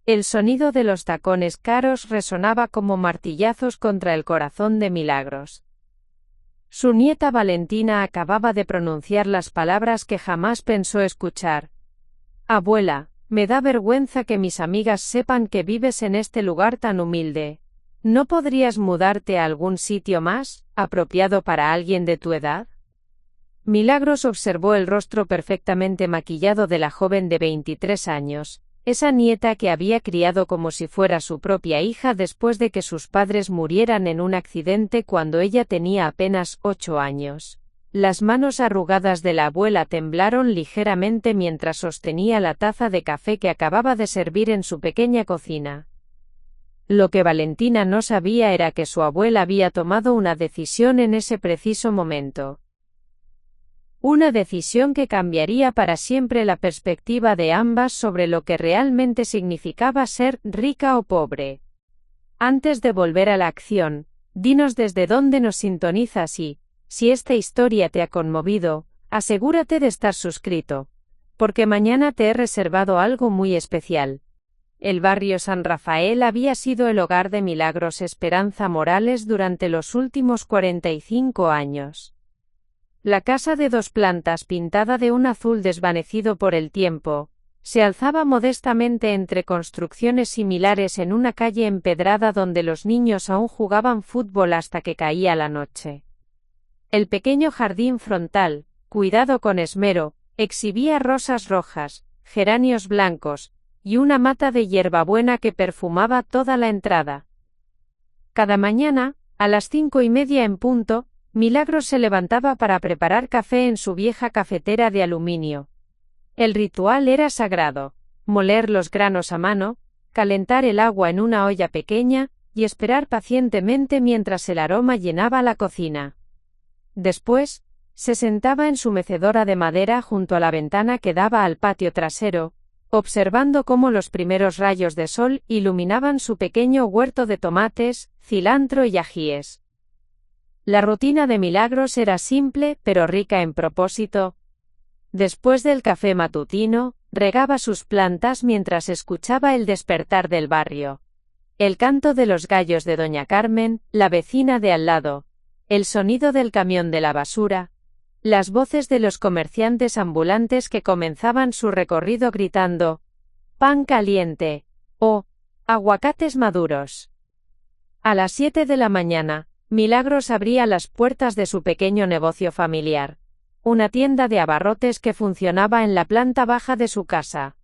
El sonido de los tacones caros resonaba como martillazos contra el corazón de Milagros. Su nieta Valentina acababa de pronunciar las palabras que jamás pensó escuchar. «Abuela, me da vergüenza que mis amigas sepan que vives en este lugar tan humilde. ¿No podrías mudarte a algún sitio más, apropiado para alguien de tu edad?» Milagros observó el rostro perfectamente maquillado de la joven de 23 años, esa nieta que había criado como si fuera su propia hija después de que sus padres murieran en un accidente cuando ella tenía apenas 8 años. Las manos arrugadas de la abuela temblaron ligeramente mientras sostenía la taza de café que acababa de servir en su pequeña cocina. Lo que Valentina no sabía era que su abuela había tomado una decisión en ese preciso momento. Una decisión que cambiaría para siempre la perspectiva de ambas sobre lo que realmente significaba ser rica o pobre. Antes de volver a la acción, dinos desde dónde nos sintonizas y, si esta historia te ha conmovido, asegúrate de estar suscrito, porque mañana te he reservado algo muy especial. El barrio San Rafael había sido el hogar de Milagros Esperanza Morales durante los últimos 45 años. La casa de 2 plantas pintada de un azul desvanecido por el tiempo, se alzaba modestamente entre construcciones similares en una calle empedrada donde los niños aún jugaban fútbol hasta que caía la noche. El pequeño jardín frontal, cuidado con esmero, exhibía rosas rojas, geranios blancos, y una mata de hierbabuena que perfumaba toda la entrada. Cada mañana, a las 5:30 en punto, Milagros se levantaba para preparar café en su vieja cafetera de aluminio. El ritual era sagrado: moler los granos a mano, calentar el agua en una olla pequeña, y esperar pacientemente mientras el aroma llenaba la cocina. Después, se sentaba en su mecedora de madera junto a la ventana que daba al patio trasero, observando cómo los primeros rayos de sol iluminaban su pequeño huerto de tomates, cilantro y ajíes. La rutina de Milagros era simple pero rica en propósito. Después del café matutino, regaba sus plantas mientras escuchaba el despertar del barrio. El canto de los gallos de doña Carmen, la vecina de al lado, el sonido del camión de la basura, las voces de los comerciantes ambulantes que comenzaban su recorrido gritando «¡Pan caliente!» o «¡Aguacates maduros!». A las 7 de la mañana, Milagros abría las puertas de su pequeño negocio familiar, una tienda de abarrotes que funcionaba en la planta baja de su casa.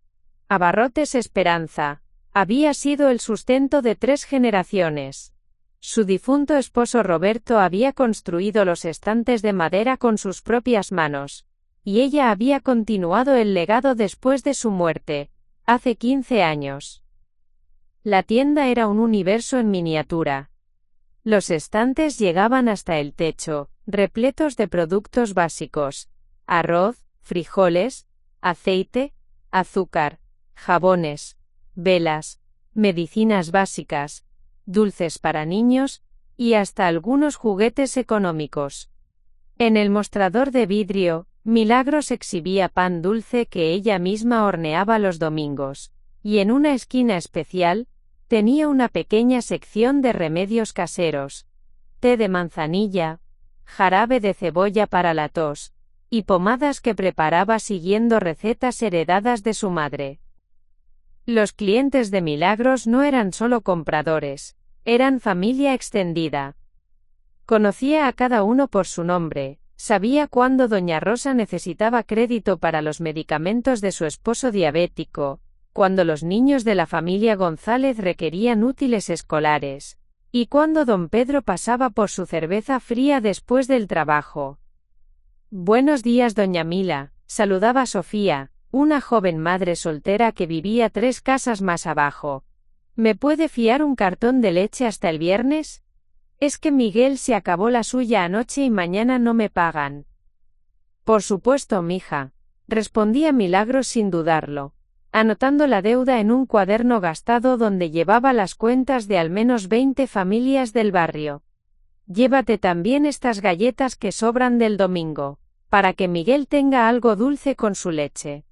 Abarrotes Esperanza había sido el sustento de 3 generaciones. Su difunto esposo Roberto había construido los estantes de madera con sus propias manos, y ella había continuado el legado después de su muerte, hace 15 años. La tienda era un universo en miniatura. Los estantes llegaban hasta el techo, repletos de productos básicos: arroz, frijoles, aceite, azúcar, jabones, velas, medicinas básicas, dulces para niños, y hasta algunos juguetes económicos. En el mostrador de vidrio, Milagros exhibía pan dulce que ella misma horneaba los domingos, y en una esquina especial, tenía una pequeña sección de remedios caseros: té de manzanilla, jarabe de cebolla para la tos, y pomadas que preparaba siguiendo recetas heredadas de su madre. Los clientes de Milagros no eran solo compradores, eran familia extendida. Conocía a cada uno por su nombre, sabía cuándo doña Rosa necesitaba crédito para los medicamentos de su esposo diabético, cuando los niños de la familia González requerían útiles escolares, y cuando don Pedro pasaba por su cerveza fría después del trabajo. «Buenos días, doña Mila», saludaba Sofía, una joven madre soltera que vivía 3 casas más abajo. «¿Me puede fiar un cartón de leche hasta el viernes? Es que Miguel se acabó la suya anoche y mañana no me pagan». «Por supuesto, mija», respondía Milagros sin dudarlo, anotando la deuda en un cuaderno gastado donde llevaba las cuentas de al menos 20 familias del barrio. «Llévate también estas galletas que sobran del domingo, para que Miguel tenga algo dulce con su leche».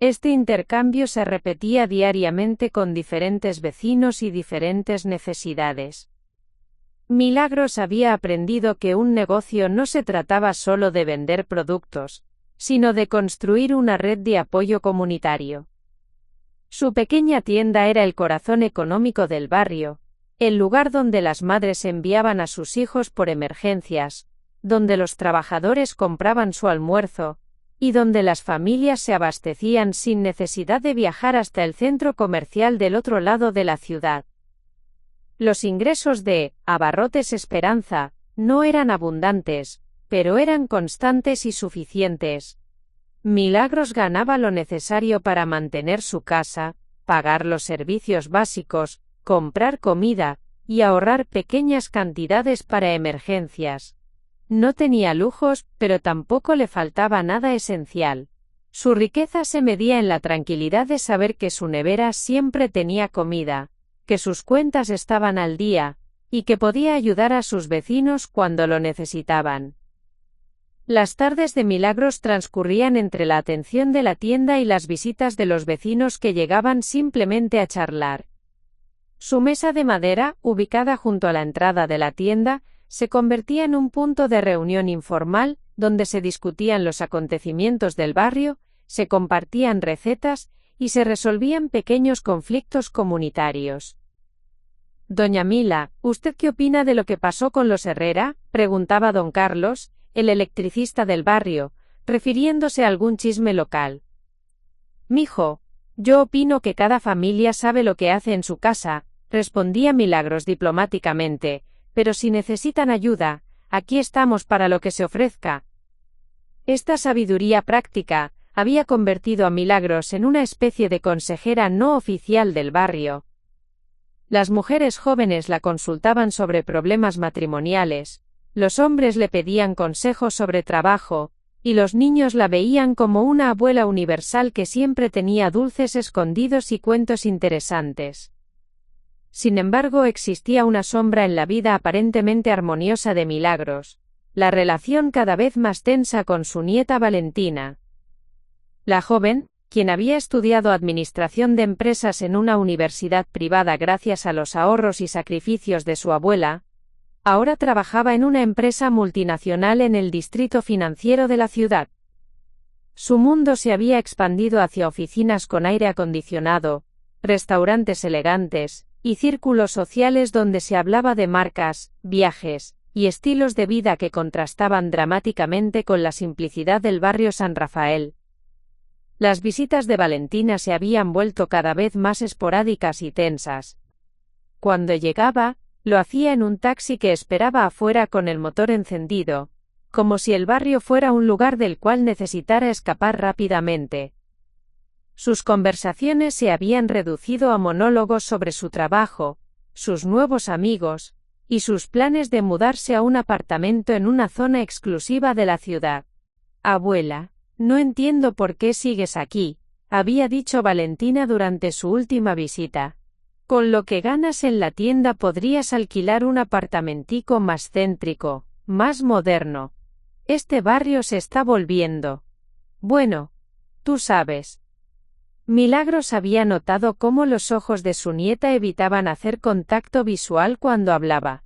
Este intercambio se repetía diariamente con diferentes vecinos y diferentes necesidades. Milagros había aprendido que un negocio no se trataba solo de vender productos, sino de construir una red de apoyo comunitario. Su pequeña tienda era el corazón económico del barrio, el lugar donde las madres enviaban a sus hijos por emergencias, donde los trabajadores compraban su almuerzo, y donde las familias se abastecían sin necesidad de viajar hasta el centro comercial del otro lado de la ciudad. Los ingresos de Abarrotes Esperanza no eran abundantes, pero eran constantes y suficientes. Milagros ganaba lo necesario para mantener su casa, pagar los servicios básicos, comprar comida, y ahorrar pequeñas cantidades para emergencias. No tenía lujos, pero tampoco le faltaba nada esencial. Su riqueza se medía en la tranquilidad de saber que su nevera siempre tenía comida, que sus cuentas estaban al día, y que podía ayudar a sus vecinos cuando lo necesitaban. Las tardes de Milagros transcurrían entre la atención de la tienda y las visitas de los vecinos que llegaban simplemente a charlar. Su mesa de madera, ubicada junto a la entrada de la tienda, se convertía en un punto de reunión informal, donde se discutían los acontecimientos del barrio, se compartían recetas, y se resolvían pequeños conflictos comunitarios. «Doña Mila, ¿usted qué opina de lo que pasó con los Herrera?», preguntaba don Carlos, el electricista del barrio, refiriéndose a algún chisme local. «Mijo, yo opino que cada familia sabe lo que hace en su casa», respondía Milagros diplomáticamente, «pero si necesitan ayuda, aquí estamos para lo que se ofrezca». Esta sabiduría práctica había convertido a Milagros en una especie de consejera no oficial del barrio. Las mujeres jóvenes la consultaban sobre problemas matrimoniales, los hombres le pedían consejos sobre trabajo, y los niños la veían como una abuela universal que siempre tenía dulces escondidos y cuentos interesantes. Sin embargo, existía una sombra en la vida aparentemente armoniosa de Milagros, la relación cada vez más tensa con su nieta Valentina. La joven, quien había estudiado administración de empresas en una universidad privada gracias a los ahorros y sacrificios de su abuela, ahora trabajaba en una empresa multinacional en el distrito financiero de la ciudad. Su mundo se había expandido hacia oficinas con aire acondicionado, restaurantes elegantes, y círculos sociales donde se hablaba de marcas, viajes, y estilos de vida que contrastaban dramáticamente con la simplicidad del barrio San Rafael. Las visitas de Valentina se habían vuelto cada vez más esporádicas y tensas. Cuando llegaba, lo hacía en un taxi que esperaba afuera con el motor encendido, como si el barrio fuera un lugar del cual necesitara escapar rápidamente. Sus conversaciones se habían reducido a monólogos sobre su trabajo, sus nuevos amigos, y sus planes de mudarse a un apartamento en una zona exclusiva de la ciudad. «Abuela, no entiendo por qué sigues aquí», había dicho Valentina durante su última visita. «Con lo que ganas en la tienda podrías alquilar un apartamentico más céntrico, más moderno. Este barrio se está volviendo. Bueno, tú sabes». Milagros había notado cómo los ojos de su nieta evitaban hacer contacto visual cuando hablaba,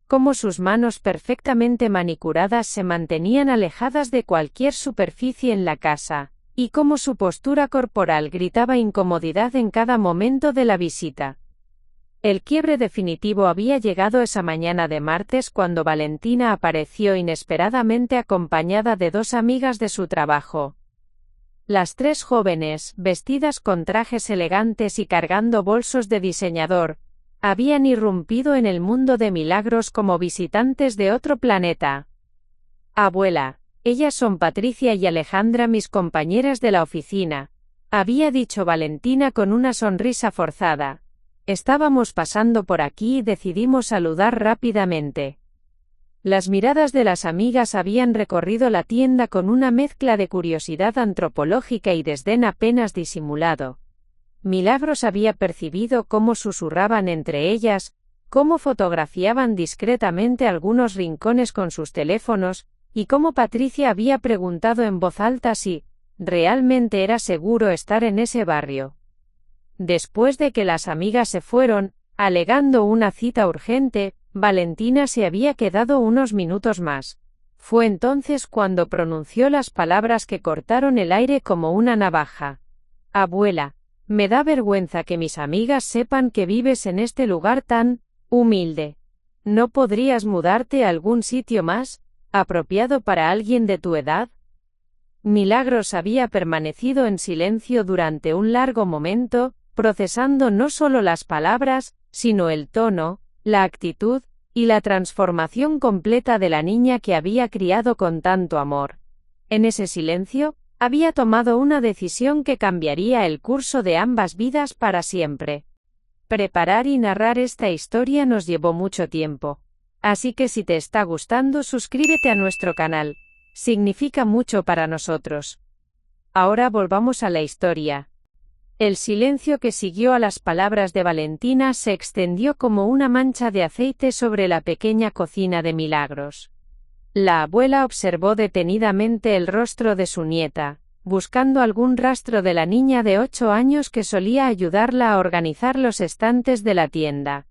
cómo sus manos perfectamente manicuradas se mantenían alejadas de cualquier superficie en la casa, y cómo su postura corporal gritaba incomodidad en cada momento de la visita. El quiebre definitivo había llegado esa mañana de martes cuando Valentina apareció inesperadamente acompañada de dos amigas de su trabajo. Las tres jóvenes, vestidas con trajes elegantes y cargando bolsos de diseñador, habían irrumpido en el mundo de Milagros como visitantes de otro planeta. «Abuela, ellas son Patricia y Alejandra, mis compañeras de la oficina», había dicho Valentina con una sonrisa forzada. «Estábamos pasando por aquí y decidimos saludar rápidamente». Las miradas de las amigas habían recorrido la tienda con una mezcla de curiosidad antropológica y desdén apenas disimulado. Milagros había percibido cómo susurraban entre ellas, cómo fotografiaban discretamente algunos rincones con sus teléfonos, y cómo Patricia había preguntado en voz alta si realmente era seguro estar en ese barrio. Después de que las amigas se fueron, alegando una cita urgente, Valentina se había quedado unos minutos más. Fue entonces cuando pronunció las palabras que cortaron el aire como una navaja. Abuela, me da vergüenza que mis amigas sepan que vives en este lugar tan humilde. ¿No podrías mudarte a algún sitio más apropiado para alguien de tu edad? Milagros había permanecido en silencio durante un largo momento, procesando no solo las palabras, sino el tono, la actitud, y la transformación completa de la niña que había criado con tanto amor. En ese silencio, había tomado una decisión que cambiaría el curso de ambas vidas para siempre. Preparar y narrar esta historia nos llevó mucho tiempo. Así que si te está gustando, suscríbete a nuestro canal. Significa mucho para nosotros. Ahora volvamos a la historia. El silencio que siguió a las palabras de Valentina se extendió como una mancha de aceite sobre la pequeña cocina de Milagros. La abuela observó detenidamente el rostro de su nieta, buscando algún rastro de la niña de 8 años que solía ayudarla a organizar los estantes de la tienda,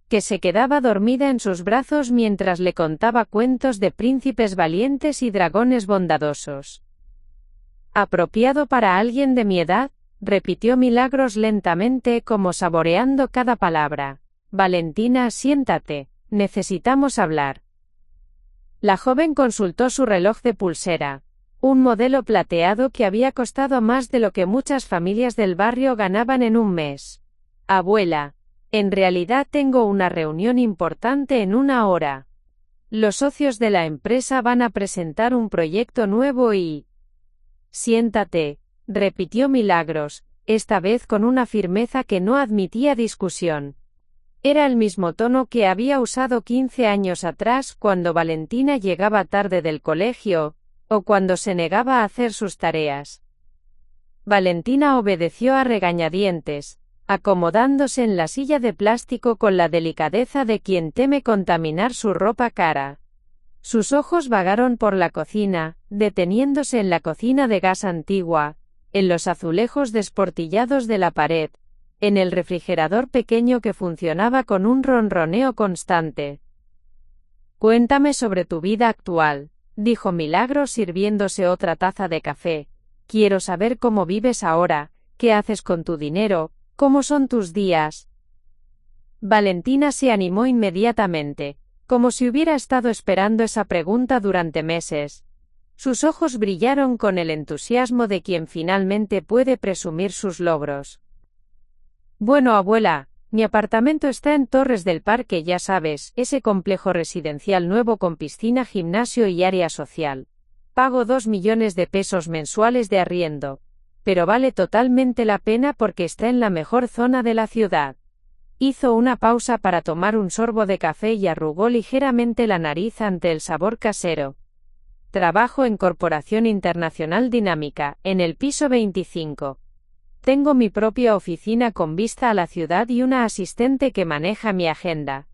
que se quedaba dormida en sus brazos mientras le contaba cuentos de príncipes valientes y dragones bondadosos. ¿Apropiado para alguien de mi edad?, repitió Milagros lentamente, como saboreando cada palabra. Valentina, siéntate, necesitamos hablar. La joven consultó su reloj de pulsera, un modelo plateado que había costado más de lo que muchas familias del barrio ganaban en un mes. Abuela, en realidad tengo una reunión importante en 1 hora. Los socios de la empresa van a presentar un proyecto nuevo y... Siéntate, repitió Milagros, esta vez con una firmeza que no admitía discusión. Era el mismo tono que había usado 15 años atrás cuando Valentina llegaba tarde del colegio, o cuando se negaba a hacer sus tareas. Valentina obedeció a regañadientes, acomodándose en la silla de plástico con la delicadeza de quien teme contaminar su ropa cara. Sus ojos vagaron por la cocina, deteniéndose en la cocina de gas antigua, en los azulejos desportillados de la pared, en el refrigerador pequeño que funcionaba con un ronroneo constante. Cuéntame sobre tu vida actual, dijo Milagros sirviéndose otra taza de café. Quiero saber cómo vives ahora, qué haces con tu dinero, cómo son tus días. Valentina se animó inmediatamente, como si hubiera estado esperando esa pregunta durante meses. Sus ojos brillaron con el entusiasmo de quien finalmente puede presumir sus logros. Bueno, abuela, mi apartamento está en Torres del Parque, ya sabes, ese complejo residencial nuevo con piscina, gimnasio y área social. Pago 2 millones de pesos mensuales de arriendo. Pero vale totalmente la pena porque está en la mejor zona de la ciudad. Hizo una pausa para tomar un sorbo de café y arrugó ligeramente la nariz ante el sabor casero. Trabajo en Corporación Internacional Dinámica, en el piso 25. Tengo mi propia oficina con vista a la ciudad y una asistente que maneja mi agenda.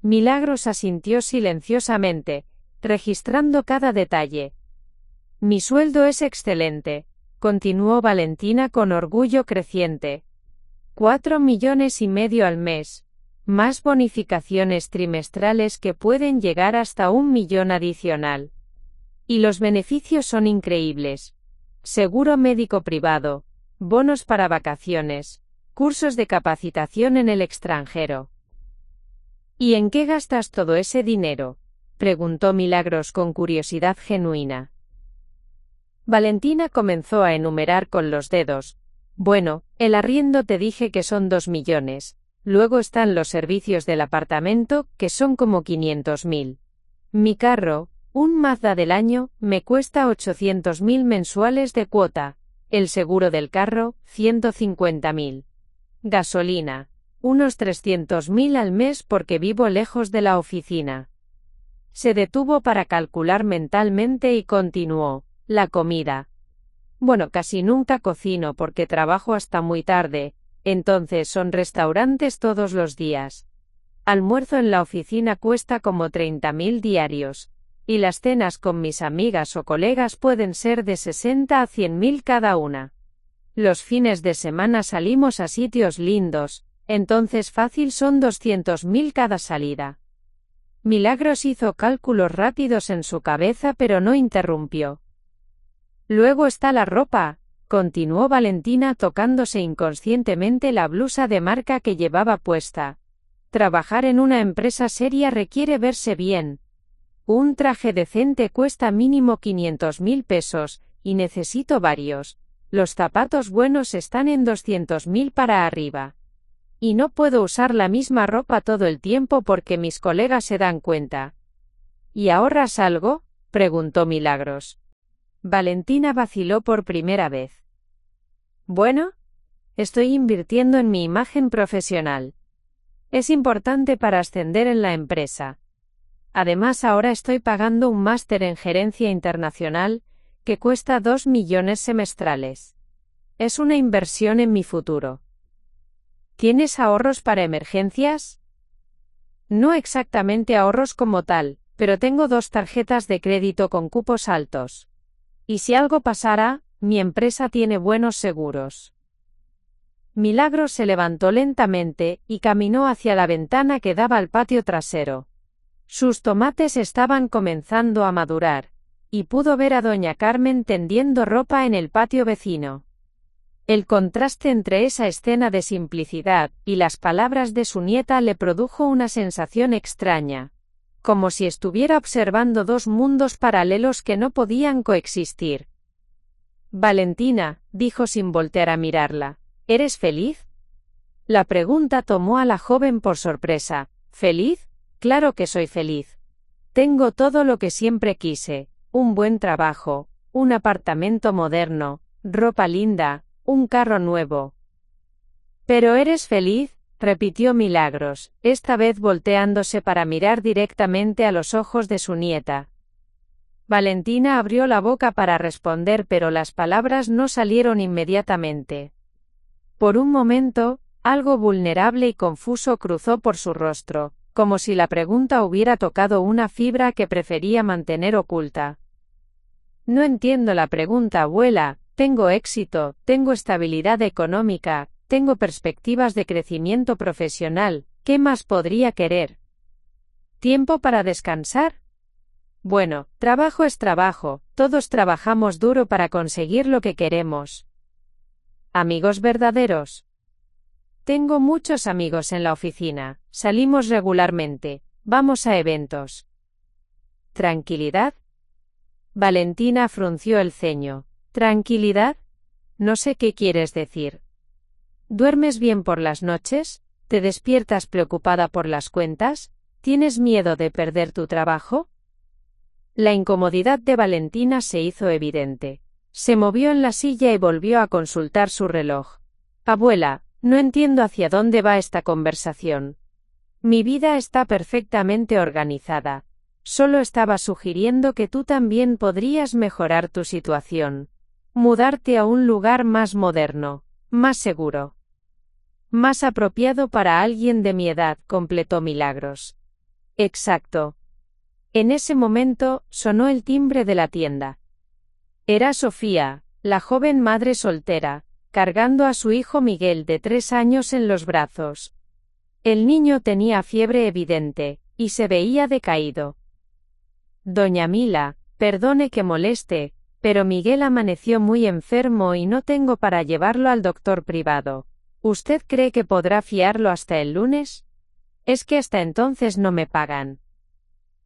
Milagros asintió silenciosamente, registrando cada detalle. Mi sueldo es excelente, continuó Valentina con orgullo creciente. 4,5 millones al mes, más bonificaciones trimestrales que pueden llegar hasta 1 millón adicional. Y los beneficios son increíbles. Seguro médico privado, bonos para vacaciones, cursos de capacitación en el extranjero. ¿Y en qué gastas todo ese dinero?, preguntó Milagros con curiosidad genuina. Valentina comenzó a enumerar con los dedos. Bueno, el arriendo te dije que son 2 millones. Luego están los servicios del apartamento, que son como 500.000. Mi carro, un Mazda del año, me cuesta 800.000 mensuales de cuota. El seguro del carro, 150.000. Gasolina, unos 300.000 al mes porque vivo lejos de la oficina. Se detuvo para calcular mentalmente y continuó. La comida. Bueno, casi nunca cocino porque trabajo hasta muy tarde, entonces son restaurantes todos los días. Almuerzo en la oficina cuesta como 30.000 diarios. y las cenas con mis amigas o colegas pueden ser de 60 a 100.000 cada una. Los fines de semana salimos a sitios lindos, entonces fácil son 200.000 cada salida. Milagros hizo cálculos rápidos en su cabeza pero no interrumpió. Luego está la ropa, continuó Valentina tocándose inconscientemente la blusa de marca que llevaba puesta. Trabajar en una empresa seria requiere verse bien. Un traje decente cuesta mínimo 500.000 pesos, y necesito varios. Los zapatos buenos están en 200.000 para arriba. Y no puedo usar la misma ropa todo el tiempo porque mis colegas se dan cuenta. ¿Y ahorras algo?, preguntó Milagros. Valentina vaciló por primera vez. Bueno, estoy invirtiendo en mi imagen profesional. Es importante para ascender en la empresa. Además, ahora estoy pagando un máster en gerencia internacional, que cuesta 2 millones semestrales. Es una inversión en mi futuro. ¿Tienes ahorros para emergencias? No exactamente ahorros como tal, pero tengo 2 tarjetas de crédito con cupos altos. Y si algo pasara, mi empresa tiene buenos seguros. Milagros se levantó lentamente y caminó hacia la ventana que daba al patio trasero. Sus tomates estaban comenzando a madurar, y pudo ver a doña Carmen tendiendo ropa en el patio vecino. El contraste entre esa escena de simplicidad y las palabras de su nieta le produjo una sensación extraña, como si estuviera observando 2 mundos paralelos que no podían coexistir. Valentina, dijo sin voltear a mirarla, ¿eres feliz? La pregunta tomó a la joven por sorpresa. ¿Feliz? Claro que soy feliz. Tengo todo lo que siempre quise, un buen trabajo, un apartamento moderno, ropa linda, un carro nuevo. ¿Pero eres feliz?, repitió Milagros, esta vez volteándose para mirar directamente a los ojos de su nieta. Valentina abrió la boca para responder pero las palabras no salieron inmediatamente. Por un momento, algo vulnerable y confuso cruzó por su rostro, como si la pregunta hubiera tocado una fibra que prefería mantener oculta. No entiendo la pregunta, abuela. Tengo éxito, tengo estabilidad económica, tengo perspectivas de crecimiento profesional, ¿qué más podría querer? ¿Tiempo para descansar? Bueno, trabajo es trabajo, todos trabajamos duro para conseguir lo que queremos. ¿Amigos verdaderos? Tengo muchos amigos en la oficina, salimos regularmente, vamos a eventos. ¿Tranquilidad? Valentina frunció el ceño. ¿Tranquilidad? No sé qué quieres decir. ¿Duermes bien por las noches? ¿Te despiertas preocupada por las cuentas? ¿Tienes miedo de perder tu trabajo? La incomodidad de Valentina se hizo evidente. Se movió en la silla y volvió a consultar su reloj. Abuela, no entiendo hacia dónde va esta conversación. Mi vida está perfectamente organizada. Solo estaba sugiriendo que tú también podrías mejorar tu situación. Mudarte a un lugar más moderno, más seguro. Más apropiado para alguien de mi edad, completó Milagros. Exacto. En ese momento, sonó el timbre de la tienda. Era Sofía, la joven madre soltera, cargando a su hijo Miguel de 3 años en los brazos. El niño tenía fiebre evidente, y se veía decaído. Doña Mila, perdone que moleste, pero Miguel amaneció muy enfermo y no tengo para llevarlo al doctor privado. ¿Usted cree que podrá fiarlo hasta el lunes? Es que hasta entonces no me pagan.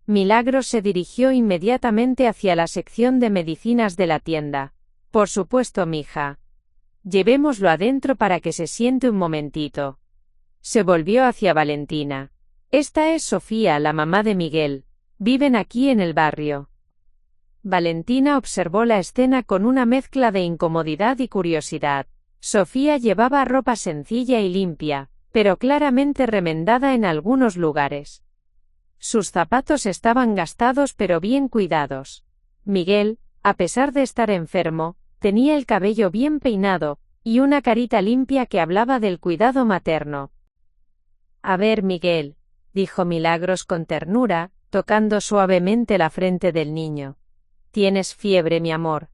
Milagros se dirigió inmediatamente hacia la sección de medicinas de la tienda. Por supuesto, mija. Llevémoslo adentro para que se siente un momentito. Se volvió hacia Valentina. Esta es Sofía, la mamá de Miguel. Viven aquí en el barrio. Valentina observó la escena con una mezcla de incomodidad y curiosidad. Sofía llevaba ropa sencilla y limpia, pero claramente remendada en algunos lugares. Sus zapatos estaban gastados pero bien cuidados. Miguel, a pesar de estar enfermo, tenía el cabello bien peinado, y una carita limpia que hablaba del cuidado materno. A ver, Miguel, dijo Milagros con ternura, tocando suavemente la frente del niño. Tienes fiebre, mi amor.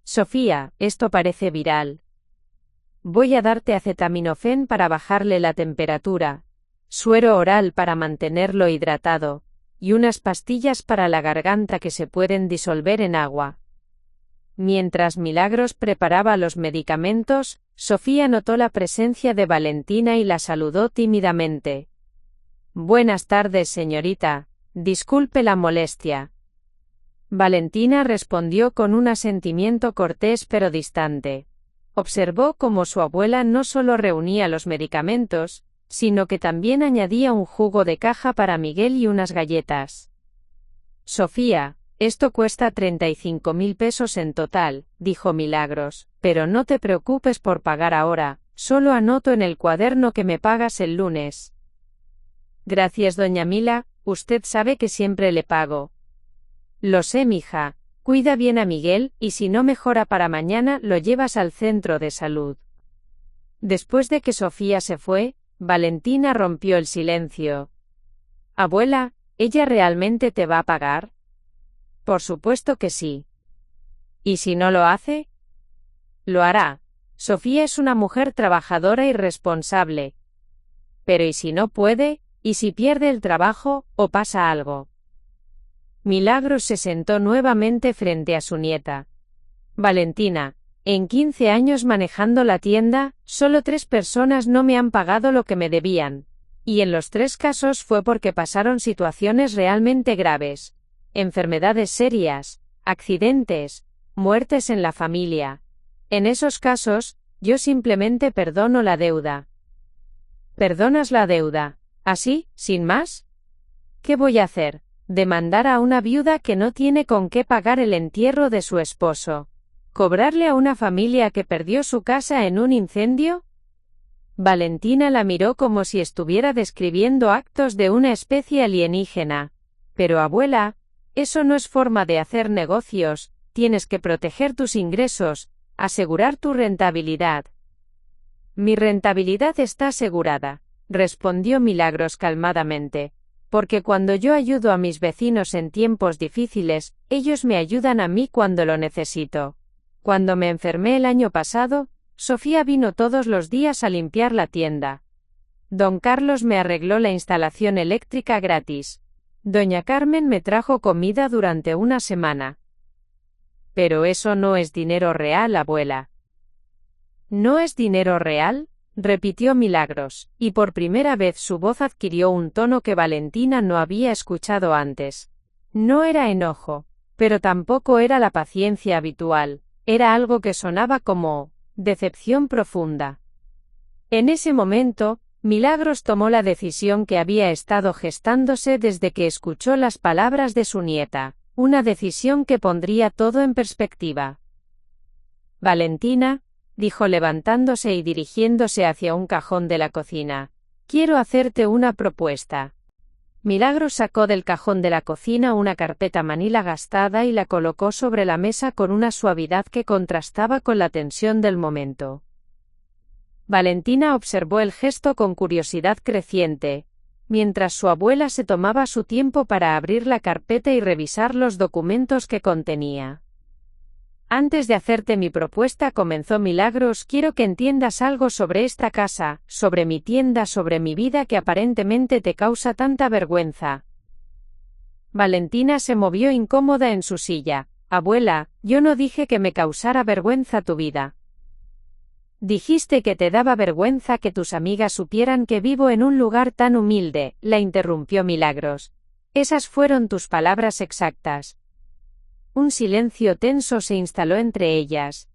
Sofía, esto parece viral. Voy a darte acetaminofén para bajarle la temperatura, suero oral para mantenerlo hidratado, y unas pastillas para la garganta que se pueden disolver en agua. Mientras Milagros preparaba los medicamentos, Sofía notó la presencia de Valentina y la saludó tímidamente. Buenas tardes, señorita. Disculpe la molestia. Valentina respondió con un asentimiento cortés pero distante. Observó cómo su abuela no solo reunía los medicamentos, sino que también añadía un jugo de caja para Miguel y unas galletas. Sofía, esto cuesta 35.000 pesos en total, dijo Milagros, pero no te preocupes por pagar ahora, solo anoto en el cuaderno que me pagas el lunes. Gracias, doña Mila, usted sabe que siempre le pago. Lo sé, mija, cuida bien a Miguel, y si no mejora para mañana lo llevas al centro de salud. Después de que Sofía se fue, Valentina rompió el silencio. Abuela, ¿ella realmente te va a pagar? Por supuesto que sí. ¿Y si no lo hace? Lo hará. Sofía es una mujer trabajadora y responsable. Pero ¿y si no puede? ¿Y si pierde el trabajo, o pasa algo? Milagros se sentó nuevamente frente a su nieta. Valentina, en 15 años manejando la tienda, solo 3 personas no me han pagado lo que me debían. Y en los 3 casos fue porque pasaron situaciones realmente graves. Enfermedades serias, accidentes, muertes en la familia. En esos casos, yo simplemente perdono la deuda. ¿Perdonas la deuda? ¿Así, sin más? ¿Qué voy a hacer? ¿Demandar a una viuda que no tiene con qué pagar el entierro de su esposo? ¿Cobrarle a una familia que perdió su casa en un incendio? Valentina la miró como si estuviera describiendo actos de una especie alienígena. Pero abuela, eso no es forma de hacer negocios, tienes que proteger tus ingresos, asegurar tu rentabilidad. Mi rentabilidad está asegurada, respondió Milagros calmadamente, porque cuando yo ayudo a mis vecinos en tiempos difíciles, ellos me ayudan a mí cuando lo necesito. Cuando me enfermé el año pasado, Sofía vino todos los días a limpiar la tienda. Don Carlos me arregló la instalación eléctrica gratis. Doña Carmen me trajo comida durante una semana. Pero eso no es dinero real, abuela. ¿No es dinero real? Repitió Milagros, y por primera vez su voz adquirió un tono que Valentina no había escuchado antes. No era enojo, pero tampoco era la paciencia habitual, era algo que sonaba como decepción profunda. En ese momento, Milagros tomó la decisión que había estado gestándose desde que escuchó las palabras de su nieta, una decisión que pondría todo en perspectiva. Valentina, dijo levantándose y dirigiéndose hacia un cajón de la cocina, quiero hacerte una propuesta. Milagros sacó del cajón de la cocina una carpeta manila gastada y la colocó sobre la mesa con una suavidad que contrastaba con la tensión del momento. Valentina observó el gesto con curiosidad creciente, mientras su abuela se tomaba su tiempo para abrir la carpeta y revisar los documentos que contenía. Antes de hacerte mi propuesta, comenzó Milagros, quiero que entiendas algo sobre esta casa, sobre mi tienda, sobre mi vida que aparentemente te causa tanta vergüenza. Valentina se movió incómoda en su silla. Abuela, yo no dije que me causara vergüenza tu vida. Dijiste que te daba vergüenza que tus amigas supieran que vivo en un lugar tan humilde, la interrumpió Milagros. Esas fueron tus palabras exactas. Un silencio tenso se instaló entre ellas.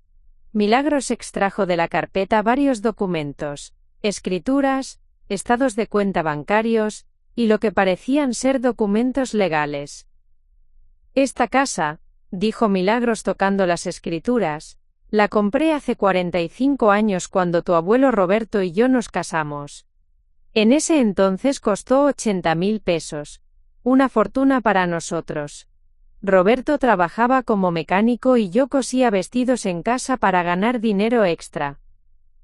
Milagros extrajo de la carpeta varios documentos, escrituras, estados de cuenta bancarios, y lo que parecían ser documentos legales. Esta casa, dijo Milagros tocando las escrituras, la compré hace 45 años cuando tu abuelo Roberto y yo nos casamos. En ese entonces costó 80.000 pesos. Una fortuna para nosotros. Roberto trabajaba como mecánico y yo cosía vestidos en casa para ganar dinero extra.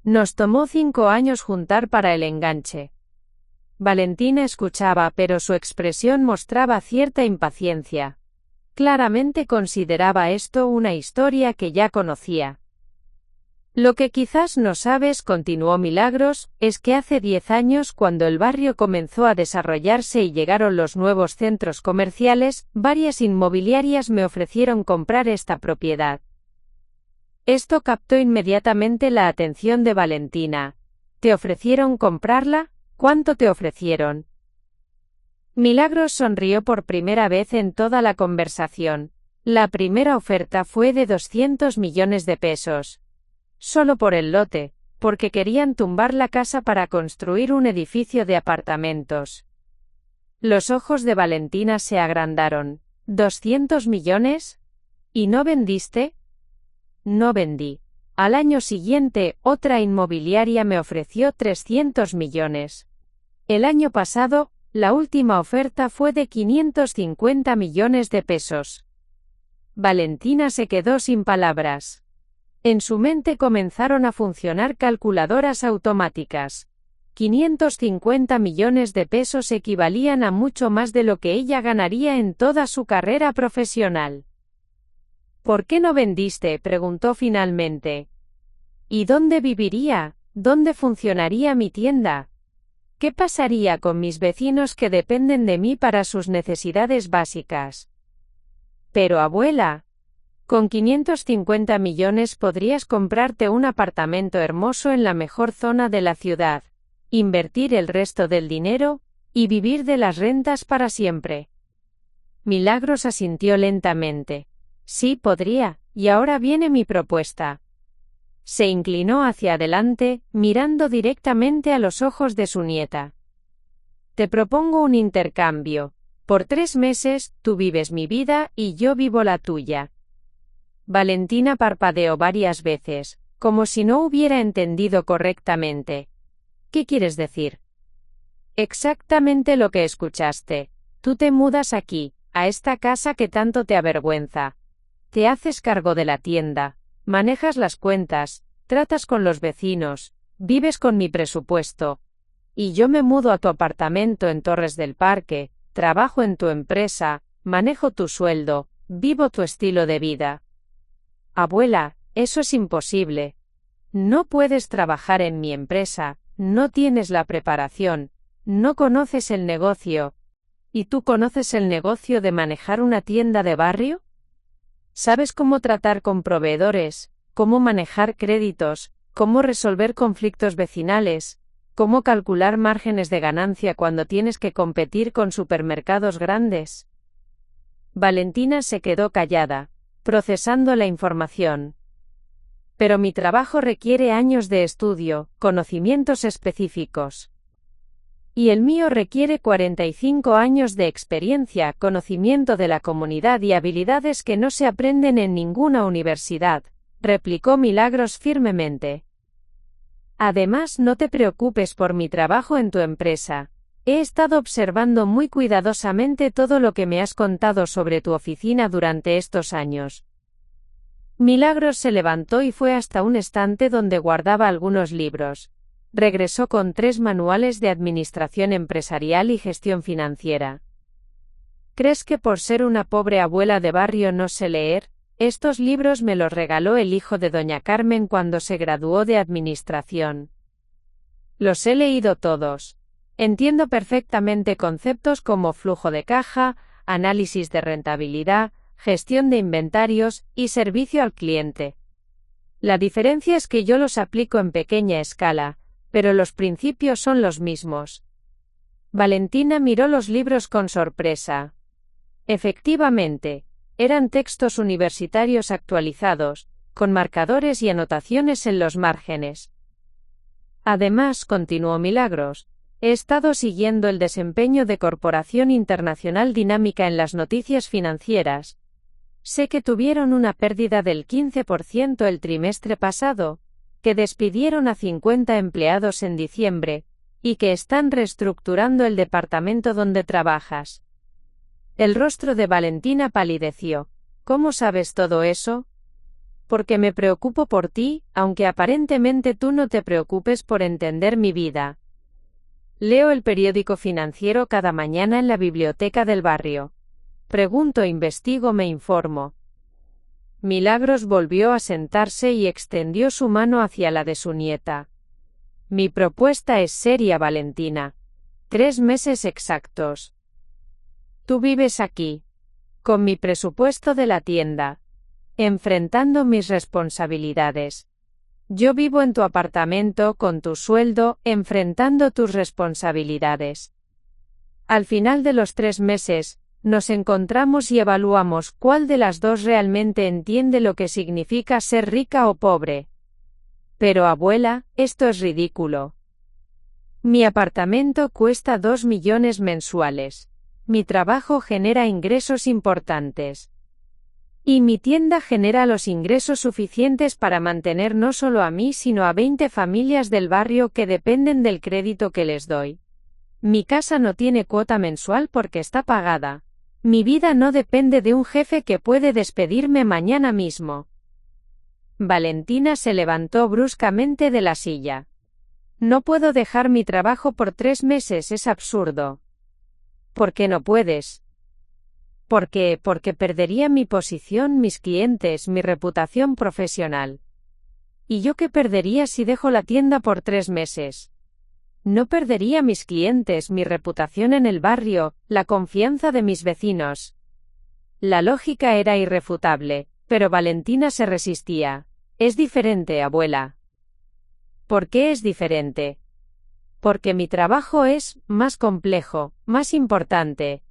Nos tomó 5 años juntar para el enganche. Valentina escuchaba, pero su expresión mostraba cierta impaciencia. Claramente consideraba esto una historia que ya conocía. Lo que quizás no sabes, continuó Milagros, es que hace 10 años, cuando el barrio comenzó a desarrollarse y llegaron los nuevos centros comerciales, varias inmobiliarias me ofrecieron comprar esta propiedad. Esto captó inmediatamente la atención de Valentina. ¿Te ofrecieron comprarla? ¿Cuánto te ofrecieron? Milagros sonrió por primera vez en toda la conversación. La primera oferta fue de 200 millones de pesos. Solo por el lote, porque querían tumbar la casa para construir un edificio de apartamentos. Los ojos de Valentina se agrandaron. ¿200 millones? ¿Y no vendiste? No vendí. Al año siguiente, otra inmobiliaria me ofreció 300 millones. El año pasado, la última oferta fue de 550 millones de pesos. Valentina se quedó sin palabras. En su mente comenzaron a funcionar calculadoras automáticas. 550 millones de pesos equivalían a mucho más de lo que ella ganaría en toda su carrera profesional. ¿Por qué no vendiste?, preguntó finalmente. ¿Y dónde viviría? ¿Dónde funcionaría mi tienda? ¿Qué pasaría con mis vecinos que dependen de mí para sus necesidades básicas? Pero abuela, con 550 millones podrías comprarte un apartamento hermoso en la mejor zona de la ciudad, invertir el resto del dinero, y vivir de las rentas para siempre. Milagros asintió lentamente. Sí, podría, y ahora viene mi propuesta. Se inclinó hacia adelante, mirando directamente a los ojos de su nieta. Te propongo un intercambio. Por 3 meses, tú vives mi vida y yo vivo la tuya. Valentina parpadeó varias veces, como si no hubiera entendido correctamente. ¿Qué quieres decir? Exactamente lo que escuchaste. Tú te mudas aquí, a esta casa que tanto te avergüenza. Te haces cargo de la tienda, manejas las cuentas, tratas con los vecinos, vives con mi presupuesto. Y yo me mudo a tu apartamento en Torres del Parque, trabajo en tu empresa, manejo tu sueldo, vivo tu estilo de vida. Abuela, eso es imposible. No puedes trabajar en mi empresa, no tienes la preparación, no conoces el negocio. ¿Y tú conoces el negocio de manejar una tienda de barrio? ¿Sabes cómo tratar con proveedores, cómo manejar créditos, cómo resolver conflictos vecinales, cómo calcular márgenes de ganancia cuando tienes que competir con supermercados grandes? Valentina se quedó callada, procesando la información. Pero mi trabajo requiere años de estudio, conocimientos específicos. Y el mío requiere 45 años de experiencia, conocimiento de la comunidad y habilidades que no se aprenden en ninguna universidad, replicó Milagros firmemente. Además, no te preocupes por mi trabajo en tu empresa. He estado observando muy cuidadosamente todo lo que me has contado sobre tu oficina durante estos años. Milagros se levantó y fue hasta un estante donde guardaba algunos libros. Regresó con 3 manuales de administración empresarial y gestión financiera. ¿Crees que por ser una pobre abuela de barrio no sé leer? Estos libros me los regaló el hijo de doña Carmen cuando se graduó de administración. Los he leído todos. Entiendo perfectamente conceptos como flujo de caja, análisis de rentabilidad, gestión de inventarios y servicio al cliente. La diferencia es que yo los aplico en pequeña escala, pero los principios son los mismos. Valentina miró los libros con sorpresa. Efectivamente, eran textos universitarios actualizados, con marcadores y anotaciones en los márgenes. Además, continuó Milagros, he estado siguiendo el desempeño de Corporación Internacional Dinámica en las noticias financieras. Sé que tuvieron una pérdida del 15% el trimestre pasado, que despidieron a 50 empleados en diciembre, y que están reestructurando el departamento donde trabajas. El rostro de Valentina palideció. ¿Cómo sabes todo eso? Porque me preocupo por ti, aunque aparentemente tú no te preocupes por entender mi vida. Leo el periódico financiero cada mañana en la biblioteca del barrio. Pregunto, investigo, me informo. Milagros volvió a sentarse y extendió su mano hacia la de su nieta. Mi propuesta es seria, Valentina. 3 meses exactos. Tú vives aquí. Con mi presupuesto de la tienda. Enfrentando mis responsabilidades. Yo vivo en tu apartamento con tu sueldo, enfrentando tus responsabilidades. Al final de los 3 meses, nos encontramos y evaluamos cuál de las dos realmente entiende lo que significa ser rica o pobre. Pero abuela, esto es ridículo. Mi apartamento cuesta 2 millones mensuales. Mi trabajo genera ingresos importantes. Y mi tienda genera los ingresos suficientes para mantener no solo a mí sino a 20 familias del barrio que dependen del crédito que les doy. Mi casa no tiene cuota mensual porque está pagada. Mi vida no depende de un jefe que puede despedirme mañana mismo. Valentina se levantó bruscamente de la silla. No puedo dejar mi trabajo por 3 meses, es absurdo. ¿Por qué no puedes? Porque perdería mi posición, mis clientes, mi reputación profesional. ¿Y yo qué perdería si dejo la tienda por 3 meses? No perdería mis clientes, mi reputación en el barrio, la confianza de mis vecinos. La lógica era irrefutable, pero Valentina se resistía. Es diferente, abuela. ¿Por qué es diferente? Porque mi trabajo es más complejo, más importante.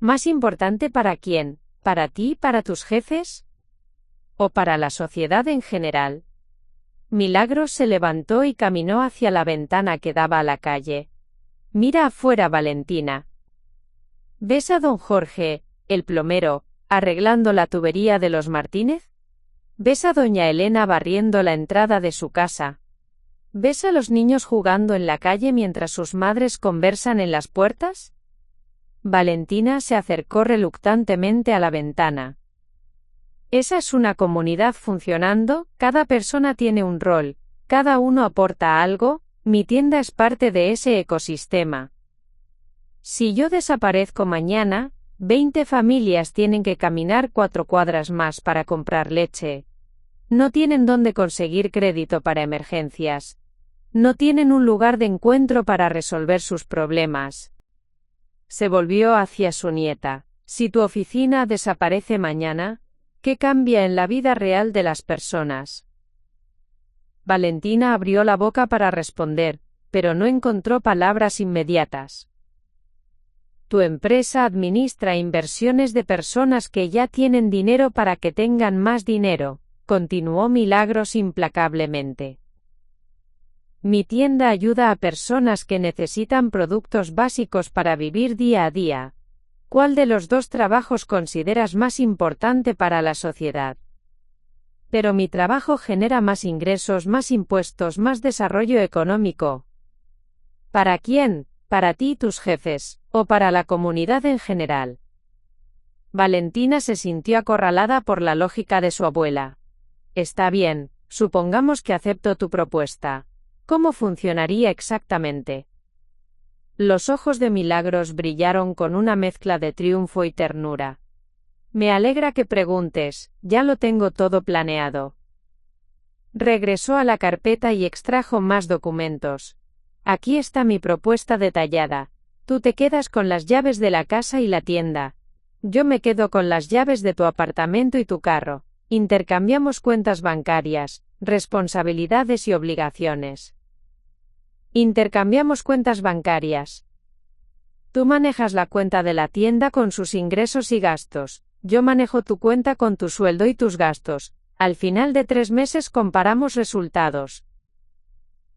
¿Más importante para quién? ¿Para ti, para tus jefes? ¿O para la sociedad en general? Milagros se levantó y caminó hacia la ventana que daba a la calle. Mira afuera, Valentina. ¿Ves a don Jorge, el plomero, arreglando la tubería de los Martínez? ¿Ves a doña Elena barriendo la entrada de su casa? ¿Ves a los niños jugando en la calle mientras sus madres conversan en las puertas? Valentina se acercó reluctantemente a la ventana. Esa es una comunidad funcionando, cada persona tiene un rol, cada uno aporta algo, mi tienda es parte de ese ecosistema. Si yo desaparezco mañana, 20 familias tienen que caminar 4 cuadras más para comprar leche. No tienen dónde conseguir crédito para emergencias. No tienen un lugar de encuentro para resolver sus problemas. Se volvió hacia su nieta. Si tu oficina desaparece mañana, ¿qué cambia en la vida real de las personas? Valentina abrió la boca para responder, pero no encontró palabras inmediatas. Tu empresa administra inversiones de personas que ya tienen dinero para que tengan más dinero, continuó Milagros implacablemente. Mi tienda ayuda a personas que necesitan productos básicos para vivir día a día. ¿Cuál de los dos trabajos consideras más importante para la sociedad? Pero mi trabajo genera más ingresos, más impuestos, más desarrollo económico. ¿Para quién? ¿Para ti y tus jefes, o para la comunidad en general? Valentina se sintió acorralada por la lógica de su abuela. Está bien, supongamos que acepto tu propuesta. ¿Cómo funcionaría exactamente? Los ojos de Milagros brillaron con una mezcla de triunfo y ternura. Me alegra que preguntes, ya lo tengo todo planeado. Regresó a la carpeta y extrajo más documentos. Aquí está mi propuesta detallada. Tú te quedas con las llaves de la casa y la tienda. Yo me quedo con las llaves de tu apartamento y tu carro. Intercambiamos cuentas bancarias, responsabilidades y obligaciones. Intercambiamos cuentas bancarias. Tú manejas la cuenta de la tienda con sus ingresos y gastos. Yo manejo tu cuenta con tu sueldo y tus gastos. Al final de 3 meses comparamos resultados.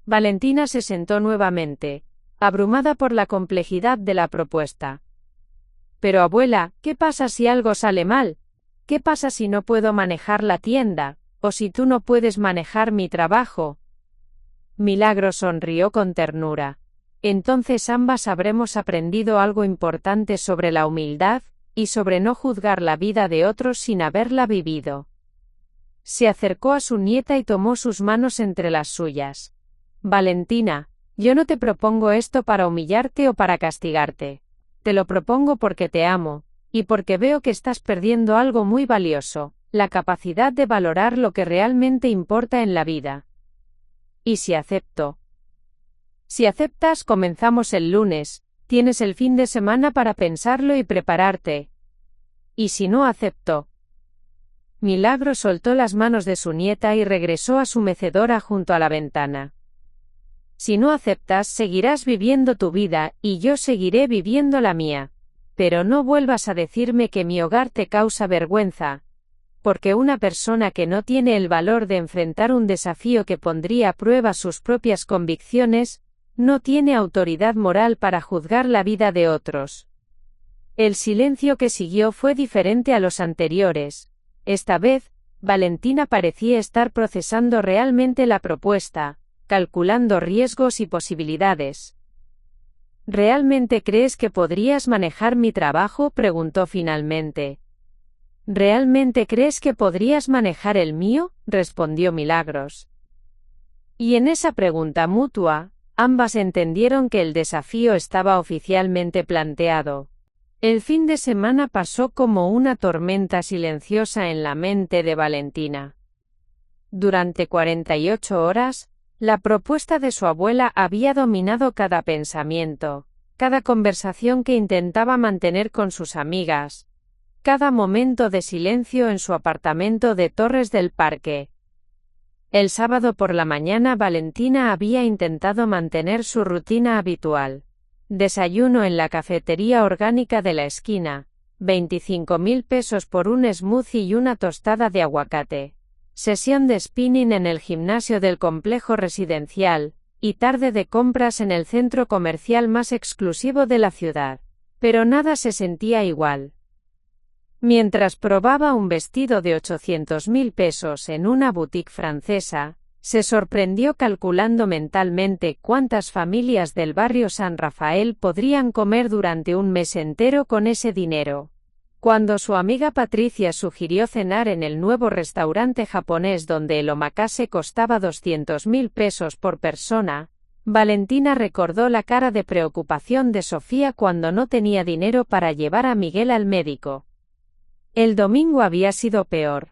Valentina se sentó nuevamente, abrumada por la complejidad de la propuesta. Pero abuela, ¿qué pasa si algo sale mal? ¿Qué pasa si no puedo manejar la tienda? ¿O si tú no puedes manejar mi trabajo? Milagros sonrió con ternura. Entonces ambas habremos aprendido algo importante sobre la humildad, y sobre no juzgar la vida de otros sin haberla vivido. Se acercó a su nieta y tomó sus manos entre las suyas. Valentina, Yo no te propongo esto para humillarte o para castigarte. Te lo propongo porque te amo, y porque veo que estás perdiendo algo muy valioso, la capacidad de valorar lo que realmente importa en la vida. ¿Y si acepto? Si aceptas, comenzamos el lunes, tienes el fin de semana para pensarlo y prepararte. ¿Y si no acepto? Milagro soltó las manos de su nieta y regresó a su mecedora junto a la ventana. Si no aceptas, seguirás viviendo tu vida, y yo seguiré viviendo la mía. Pero no vuelvas a decirme que mi hogar te causa vergüenza, porque una persona que no tiene el valor de enfrentar un desafío que pondría a prueba sus propias convicciones, no tiene autoridad moral para juzgar la vida de otros. El silencio que siguió fue diferente a los anteriores. Esta vez, Valentina parecía estar procesando realmente la propuesta, calculando riesgos y posibilidades. ¿Realmente crees que podrías manejar mi trabajo?, preguntó finalmente. ¿Realmente crees que podrías manejar el mío?, respondió Milagros. Y en esa pregunta mutua, ambas entendieron que el desafío estaba oficialmente planteado. El fin de semana pasó como una tormenta silenciosa en la mente de Valentina. Durante 48 horas, la propuesta de su abuela había dominado cada pensamiento, cada conversación que intentaba mantener con sus amigas, cada momento de silencio en su apartamento de Torres del Parque. El sábado por la mañana Valentina había intentado mantener su rutina habitual. Desayuno en la cafetería orgánica de la esquina, 25.000 pesos por un smoothie y una tostada de aguacate. Sesión de spinning en el gimnasio del complejo residencial, y tarde de compras en el centro comercial más exclusivo de la ciudad. Pero nada se sentía igual. Mientras probaba un vestido de 800.000 pesos en una boutique francesa, se sorprendió calculando mentalmente cuántas familias del barrio San Rafael podrían comer durante un mes entero con ese dinero. Cuando su amiga Patricia sugirió cenar en el nuevo restaurante japonés donde el omakase costaba 200.000 pesos por persona, Valentina recordó la cara de preocupación de Sofía cuando no tenía dinero para llevar a Miguel al médico. El domingo había sido peor.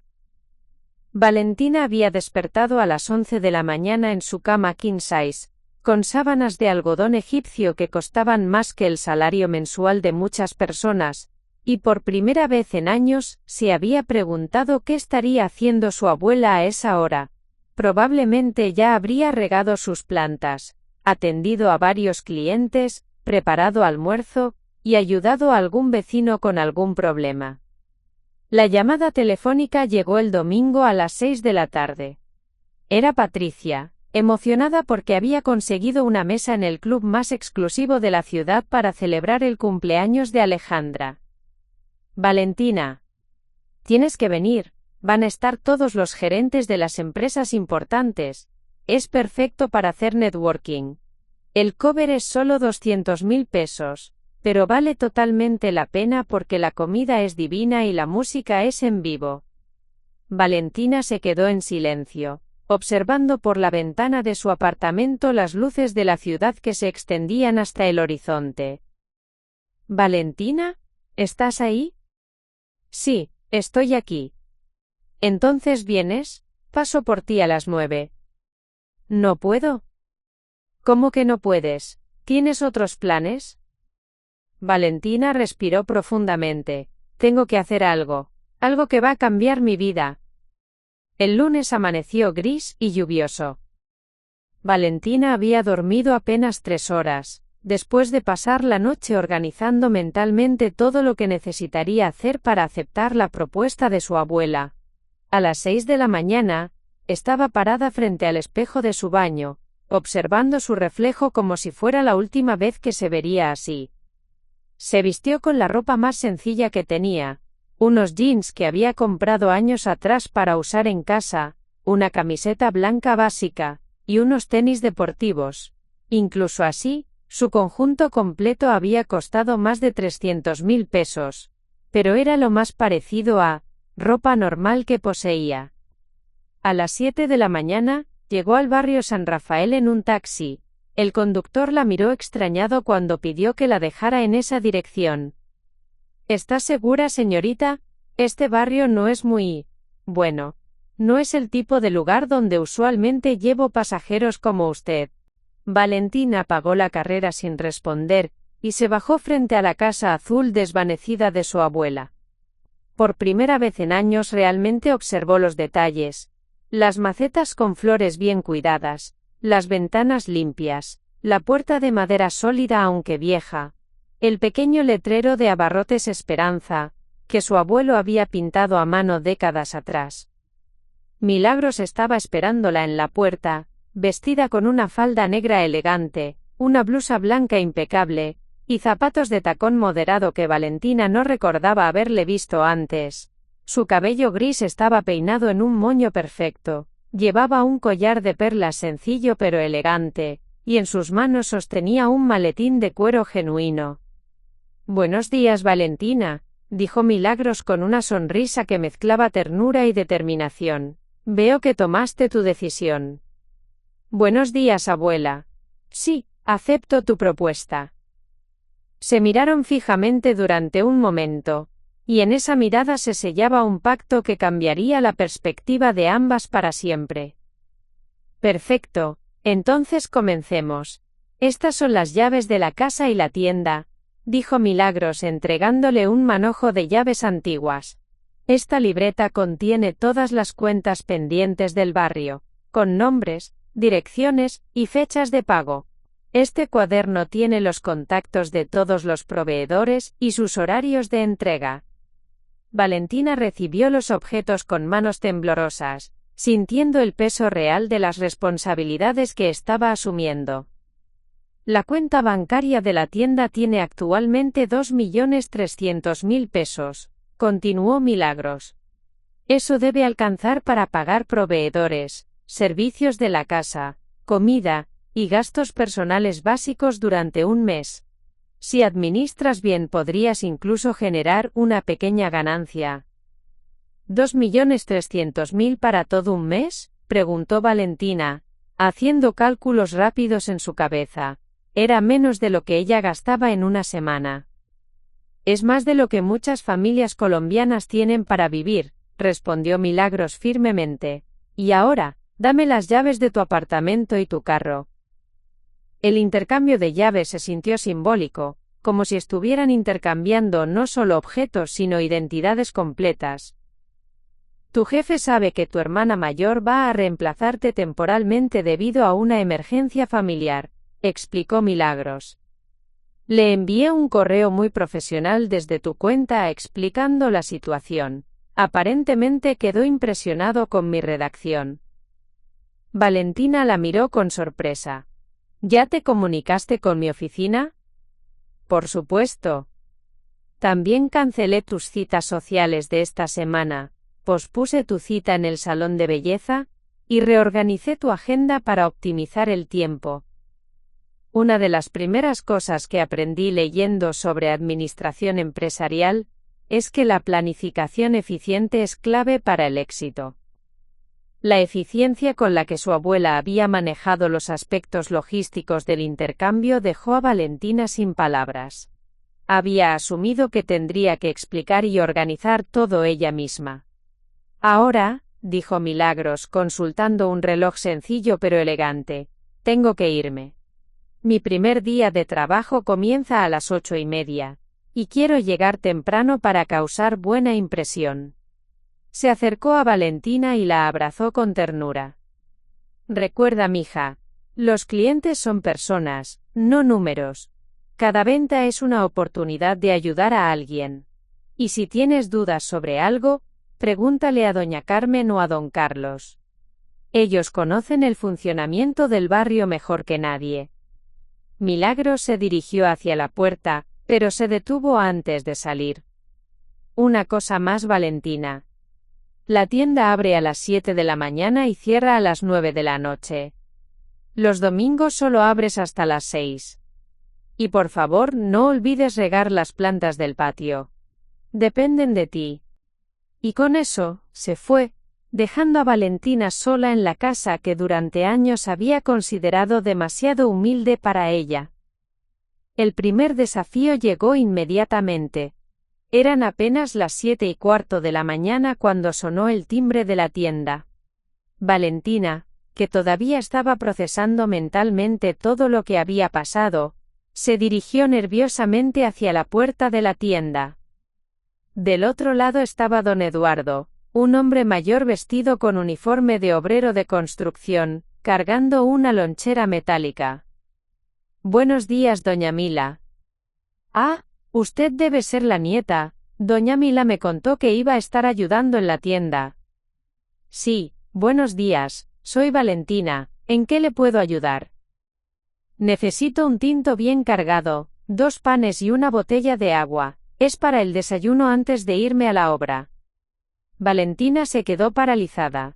Valentina había despertado a las 11 de la mañana en su cama king size, con sábanas de algodón egipcio que costaban más que el salario mensual de muchas personas, y por primera vez en años, se había preguntado qué estaría haciendo su abuela a esa hora. Probablemente ya habría regado sus plantas, atendido a varios clientes, preparado almuerzo, y ayudado a algún vecino con algún problema. La llamada telefónica llegó el domingo a las 6 de la tarde. Era Patricia, emocionada porque había conseguido una mesa en el club más exclusivo de la ciudad para celebrar el cumpleaños de Alejandra. Valentina, tienes que venir, van a estar todos los gerentes de las empresas importantes. Es perfecto para hacer networking. El cover es solo 200.000 pesos. Pero vale totalmente la pena porque la comida es divina y la música es en vivo. Valentina se quedó en silencio, observando por la ventana de su apartamento las luces de la ciudad que se extendían hasta el horizonte. ¿Valentina? ¿Estás ahí? Sí, estoy aquí. ¿Entonces vienes? Paso por ti a las 9. ¿No puedo? ¿Cómo que no puedes? ¿Tienes otros planes? Valentina respiró profundamente. Tengo que hacer algo que va a cambiar mi vida. El lunes amaneció gris y lluvioso. Valentina había dormido apenas 3 horas, después de pasar la noche organizando mentalmente todo lo que necesitaría hacer para aceptar la propuesta de su abuela. A las 6 de la mañana, estaba parada frente al espejo de su baño, observando su reflejo como si fuera la última vez que se vería así. Se vistió con la ropa más sencilla que tenía, unos jeans que había comprado años atrás para usar en casa, una camiseta blanca básica, y unos tenis deportivos. Incluso así, su conjunto completo había costado más de 300.000 pesos, pero era lo más parecido a ropa normal que poseía. A las 7 de la mañana, llegó al barrio San Rafael en un taxi, El conductor la miró extrañado cuando pidió que la dejara en esa dirección. ¿Está segura, señorita? Este barrio no es muy... bueno. No es el tipo de lugar donde usualmente llevo pasajeros como usted. Valentina pagó la carrera sin responder, y se bajó frente a la casa azul desvanecida de su abuela. Por primera vez en años realmente observó los detalles. Las macetas con flores bien cuidadas, las ventanas limpias, la puerta de madera sólida aunque vieja, el pequeño letrero de Abarrotes Esperanza, que su abuelo había pintado a mano décadas atrás. Milagros estaba esperándola en la puerta, vestida con una falda negra elegante, una blusa blanca impecable, y zapatos de tacón moderado que Valentina no recordaba haberle visto antes. Su cabello gris estaba peinado en un moño perfecto, llevaba un collar de perlas sencillo pero elegante, y en sus manos sostenía un maletín de cuero genuino. «Buenos días, Valentina», dijo Milagros con una sonrisa que mezclaba ternura y determinación. «Veo que tomaste tu decisión». «Buenos días, abuela». «Sí, acepto tu propuesta». Se miraron fijamente durante un momento, y en esa mirada se sellaba un pacto que cambiaría la perspectiva de ambas para siempre. «Perfecto, entonces comencemos. Estas son las llaves de la casa y la tienda», dijo Milagros entregándole un manojo de llaves antiguas. «Esta libreta contiene todas las cuentas pendientes del barrio, con nombres, direcciones y fechas de pago. Este cuaderno tiene los contactos de todos los proveedores y sus horarios de entrega». Valentina recibió los objetos con manos temblorosas, sintiendo el peso real de las responsabilidades que estaba asumiendo. «La cuenta bancaria de la tienda tiene actualmente 2.300.000 pesos», continuó Milagros. «Eso debe alcanzar para pagar proveedores, servicios de la casa, comida, y gastos personales básicos durante un mes. Si administras bien podrías incluso generar una pequeña ganancia». «¿2.300.000 para todo un mes?», preguntó Valentina, haciendo cálculos rápidos en su cabeza. Era menos de lo que ella gastaba en una semana. «Es más de lo que muchas familias colombianas tienen para vivir», respondió Milagros firmemente. «Y ahora, dame las llaves de tu apartamento y tu carro». El intercambio de llaves se sintió simbólico, como si estuvieran intercambiando no solo objetos sino identidades completas. «Tu jefe sabe que tu hermana mayor va a reemplazarte temporalmente debido a una emergencia familiar», explicó Milagros. «Le envié un correo muy profesional desde tu cuenta explicando la situación. Aparentemente quedó impresionado con mi redacción». Valentina la miró con sorpresa. «¿Ya te comunicaste con mi oficina?» «Por supuesto. También cancelé tus citas sociales de esta semana, pospuse tu cita en el salón de belleza, y reorganicé tu agenda para optimizar el tiempo». Una de las primeras cosas que aprendí leyendo sobre administración empresarial es que la planificación eficiente es clave para el éxito. La eficiencia con la que su abuela había manejado los aspectos logísticos del intercambio dejó a Valentina sin palabras. Había asumido que tendría que explicar y organizar todo ella misma. «Ahora», dijo Milagros consultando un reloj sencillo pero elegante, «tengo que irme. Mi primer día de trabajo comienza a las 8:30, y quiero llegar temprano para causar buena impresión». Se acercó a Valentina y la abrazó con ternura. «Recuerda, mija, los clientes son personas, no números. Cada venta es una oportunidad de ayudar a alguien. Y si tienes dudas sobre algo, pregúntale a doña Carmen o a don Carlos. Ellos conocen el funcionamiento del barrio mejor que nadie». Milagros se dirigió hacia la puerta, pero se detuvo antes de salir. «Una cosa más, Valentina. La tienda abre a las 7 de la mañana y cierra a las 9 de la noche. Los domingos solo abres hasta las 6. Y por favor no olvides regar las plantas del patio. Dependen de ti». Y con eso, se fue, dejando a Valentina sola en la casa que durante años había considerado demasiado humilde para ella. El primer desafío llegó inmediatamente. Eran apenas las 7:15 de la mañana cuando sonó el timbre de la tienda. Valentina, que todavía estaba procesando mentalmente todo lo que había pasado, se dirigió nerviosamente hacia la puerta de la tienda. Del otro lado estaba don Eduardo, un hombre mayor vestido con uniforme de obrero de construcción, cargando una lonchera metálica. «Buenos días, doña Mila». «Ah, usted debe ser la nieta. Doña Mila me contó que iba a estar ayudando en la tienda». «Sí, buenos días, soy Valentina. ¿En qué le puedo ayudar?» «Necesito un tinto bien cargado, 2 panes y una botella de agua. Es para el desayuno antes de irme a la obra». Valentina se quedó paralizada.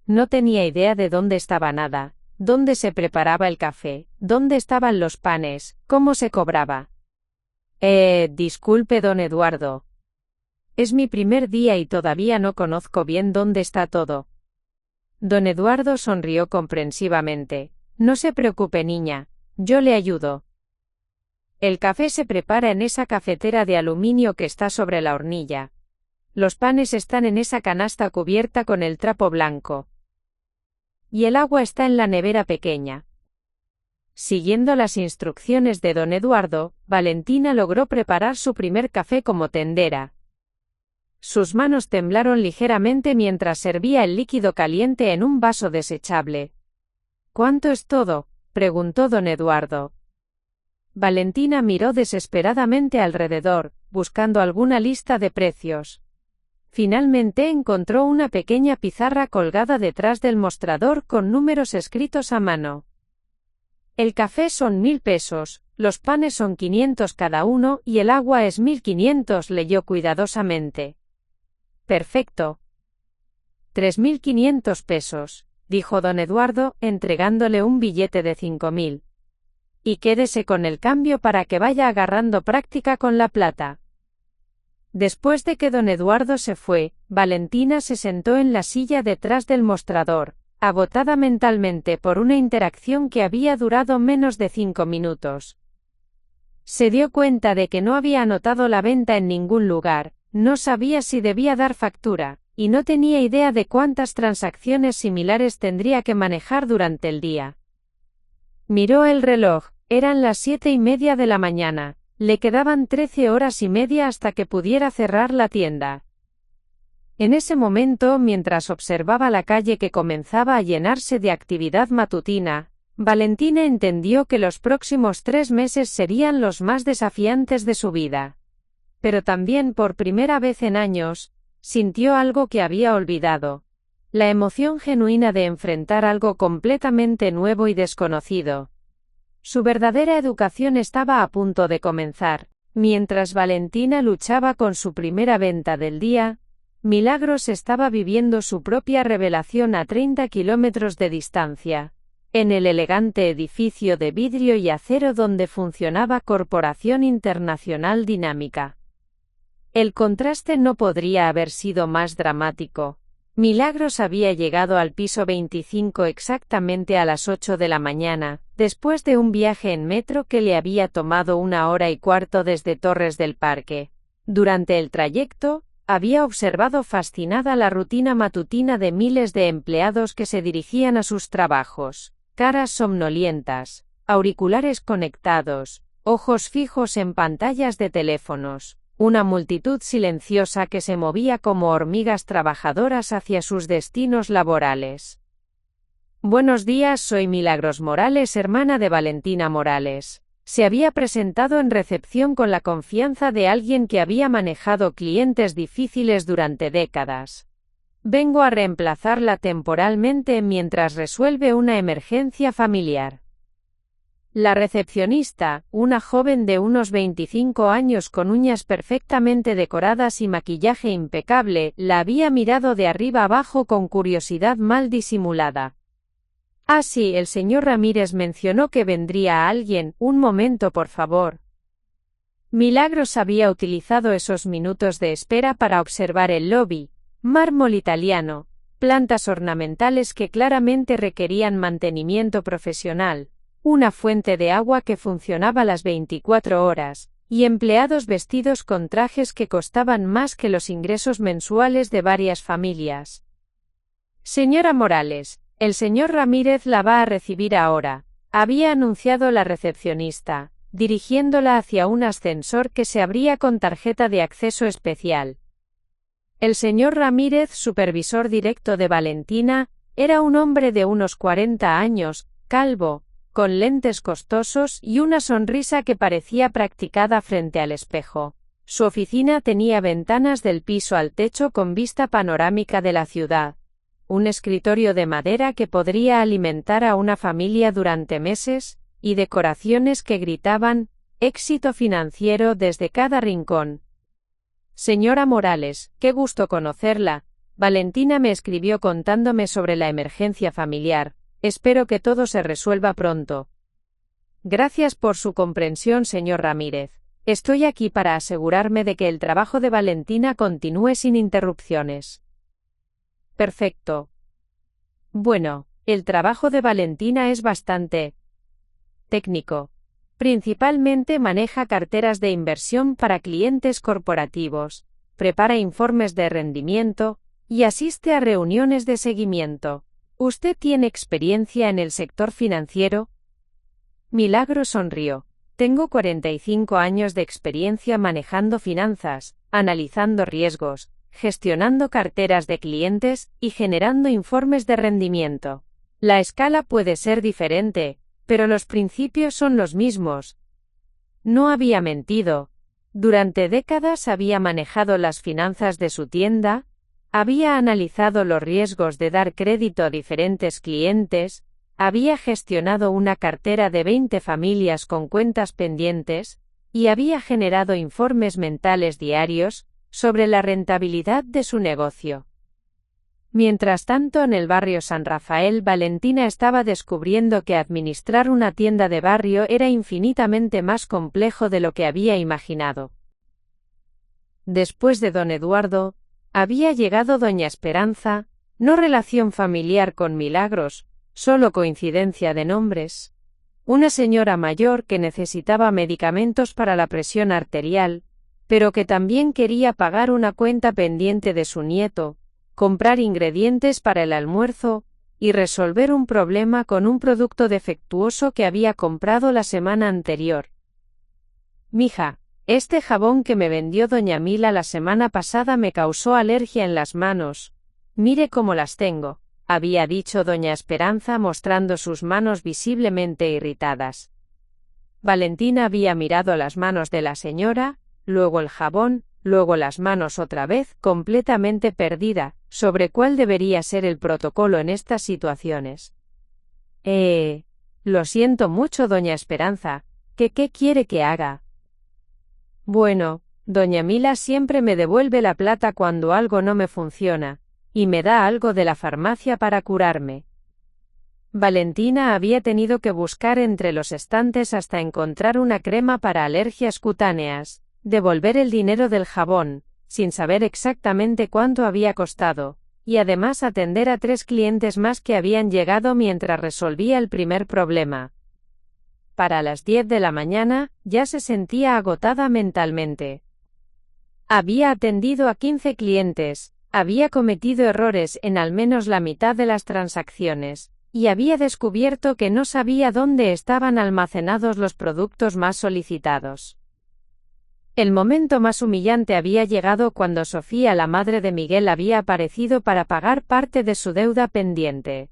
No tenía idea de dónde estaba nada, dónde se preparaba el café, dónde estaban los panes, cómo se cobraba. Disculpe, don Eduardo. Es mi primer día y todavía no conozco bien dónde está todo. Don Eduardo sonrió comprensivamente. No se preocupe, niña, yo le ayudo. El café se prepara en esa cafetera de aluminio que está sobre la hornilla. Los panes están en esa canasta cubierta con el trapo blanco. Y el agua está en la nevera pequeña. Siguiendo las instrucciones de don Eduardo, Valentina logró preparar su primer café como tendera. Sus manos temblaron ligeramente mientras servía el líquido caliente en un vaso desechable. ¿Cuánto es todo?, preguntó don Eduardo. Valentina miró desesperadamente alrededor, buscando alguna lista de precios. Finalmente encontró una pequeña pizarra colgada detrás del mostrador con números escritos a mano. El café son 1.000 pesos, los panes son 500 cada uno y el agua es 1.500, leyó cuidadosamente. Perfecto. 3.500 pesos, dijo don Eduardo, entregándole un billete de 5.000. Y quédese con el cambio para que vaya agarrando práctica con la plata. Después de que don Eduardo se fue, Valentina se sentó en la silla detrás del mostrador, agotada mentalmente por una interacción que había durado menos de 5 minutos. Se dio cuenta de que no había anotado la venta en ningún lugar, no sabía si debía dar factura, y no tenía idea de cuántas transacciones similares tendría que manejar durante el día. Miró el reloj, eran las 7:30 de la mañana. Le quedaban 13 horas y media hasta que pudiera cerrar la tienda. En ese momento, mientras observaba la calle que comenzaba a llenarse de actividad matutina, Valentina entendió que los próximos 3 meses serían los más desafiantes de su vida. Pero también, por primera vez en años, sintió algo que había olvidado. La emoción genuina de enfrentar algo completamente nuevo y desconocido. Su verdadera educación estaba a punto de comenzar. Mientras Valentina luchaba con su primera venta del día, Milagros estaba viviendo su propia revelación a 30 kilómetros de distancia, en el elegante edificio de vidrio y acero donde funcionaba Corporación Internacional Dinámica. El contraste no podría haber sido más dramático. Milagros había llegado al piso 25 exactamente a las 8 de la mañana, después de un viaje en metro que le había tomado 1 hora y cuarto desde Torres del Parque. Durante el trayecto, había observado fascinada la rutina matutina de miles de empleados que se dirigían a sus trabajos, caras somnolientas, auriculares conectados, ojos fijos en pantallas de teléfonos. Una multitud silenciosa que se movía como hormigas trabajadoras hacia sus destinos laborales. Buenos días, soy Milagros Morales, hermana de Valentina Morales. Se había presentado en recepción con la confianza de alguien que había manejado clientes difíciles durante décadas. Vengo a reemplazarla temporalmente mientras resuelve una emergencia familiar. La recepcionista, una joven de unos 25 años con uñas perfectamente decoradas y maquillaje impecable, la había mirado de arriba abajo con curiosidad mal disimulada. Ah, sí, el señor Ramírez mencionó que vendría alguien, un momento por favor. Milagros había utilizado esos minutos de espera para observar el lobby, mármol italiano, plantas ornamentales que claramente requerían mantenimiento profesional, una fuente de agua que funcionaba las 24 horas, y empleados vestidos con trajes que costaban más que los ingresos mensuales de varias familias. Señora Morales, el señor Ramírez la va a recibir ahora, había anunciado la recepcionista, dirigiéndola hacia un ascensor que se abría con tarjeta de acceso especial. El señor Ramírez, supervisor directo de Valentina, era un hombre de unos 40 años, calvo, con lentes costosos y una sonrisa que parecía practicada frente al espejo. Su oficina tenía ventanas del piso al techo con vista panorámica de la ciudad, un escritorio de madera que podría alimentar a una familia durante meses, y decoraciones que gritaban «éxito financiero» desde cada rincón. Señora Morales, qué gusto conocerla. Valentina me escribió contándome sobre la emergencia familiar. Espero que todo se resuelva pronto. Gracias por su comprensión, señor Ramírez. Estoy aquí para asegurarme de que el trabajo de Valentina continúe sin interrupciones. Perfecto. Bueno, el trabajo de Valentina es bastante técnico. Principalmente maneja carteras de inversión para clientes corporativos, prepara informes de rendimiento, y asiste a reuniones de seguimiento. ¿Usted tiene experiencia en el sector financiero? Milagro sonrió. Tengo 45 años de experiencia manejando finanzas, analizando riesgos, gestionando carteras de clientes y generando informes de rendimiento. La escala puede ser diferente, pero los principios son los mismos. No había mentido. Durante décadas había manejado las finanzas de su tienda, había analizado los riesgos de dar crédito a diferentes clientes, había gestionado una cartera de 20 familias con cuentas pendientes, y había generado informes mentales diarios sobre la rentabilidad de su negocio. Mientras tanto, en el barrio San Rafael, Valentina estaba descubriendo que administrar una tienda de barrio era infinitamente más complejo de lo que había imaginado. Después de don Eduardo, había llegado doña Esperanza, no relación familiar con Milagros, solo coincidencia de nombres. Una señora mayor que necesitaba medicamentos para la presión arterial, pero que también quería pagar una cuenta pendiente de su nieto, comprar ingredientes para el almuerzo, y resolver un problema con un producto defectuoso que había comprado la semana anterior. Mija, este jabón que me vendió doña Mila la semana pasada me causó alergia en las manos. Mire cómo las tengo, había dicho doña Esperanza mostrando sus manos visiblemente irritadas. Valentina había mirado las manos de la señora, luego el jabón, luego las manos otra vez, completamente perdida, sobre cuál debería ser el protocolo en estas situaciones. Lo siento mucho, doña Esperanza, ¿qué quiere que haga? Bueno, doña Mila siempre me devuelve la plata cuando algo no me funciona, y me da algo de la farmacia para curarme. Valentina había tenido que buscar entre los estantes hasta encontrar una crema para alergias cutáneas, devolver el dinero del jabón, sin saber exactamente cuánto había costado, y además atender a 3 clientes más que habían llegado mientras resolvía el primer problema. Para las 10 de la mañana, ya se sentía agotada mentalmente. Había atendido a 15 clientes, había cometido errores en al menos la mitad de las transacciones, y había descubierto que no sabía dónde estaban almacenados los productos más solicitados. El momento más humillante había llegado cuando Sofía, la madre de Miguel, había aparecido para pagar parte de su deuda pendiente.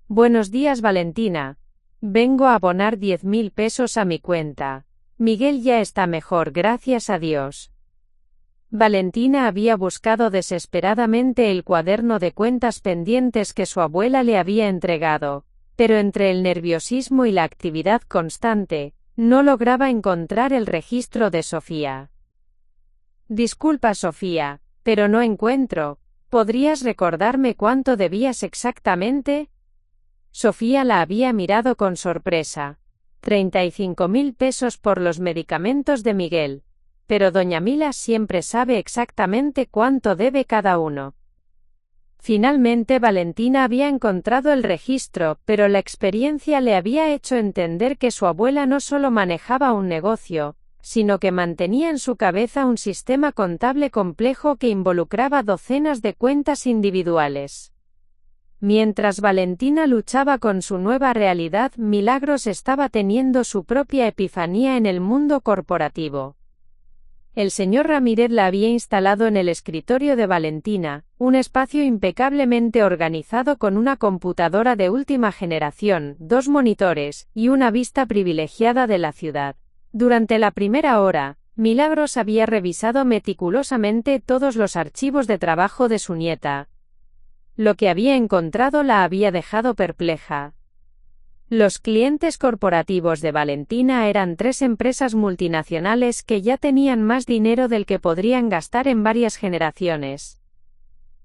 Buenos días, Valentina. Vengo a abonar 10.000 pesos a mi cuenta. Miguel ya está mejor, gracias a Dios. Valentina había buscado desesperadamente el cuaderno de cuentas pendientes que su abuela le había entregado, pero entre el nerviosismo y la actividad constante, no lograba encontrar el registro de Sofía. Disculpa, Sofía, pero no encuentro. ¿Podrías recordarme cuánto debías exactamente? Sofía la había mirado con sorpresa. 35.000 pesos por los medicamentos de Miguel. Pero doña Mila siempre sabe exactamente cuánto debe cada uno. Finalmente Valentina había encontrado el registro, pero la experiencia le había hecho entender que su abuela no solo manejaba un negocio, sino que mantenía en su cabeza un sistema contable complejo que involucraba docenas de cuentas individuales. Mientras Valentina luchaba con su nueva realidad, Milagros estaba teniendo su propia epifanía en el mundo corporativo. El señor Ramírez la había instalado en el escritorio de Valentina, un espacio impecablemente organizado con una computadora de última generación, 2 monitores, y una vista privilegiada de la ciudad. Durante la primera hora, Milagros había revisado meticulosamente todos los archivos de trabajo de su nieta. Lo que había encontrado la había dejado perpleja. Los clientes corporativos de Valentina eran 3 empresas multinacionales que ya tenían más dinero del que podrían gastar en varias generaciones.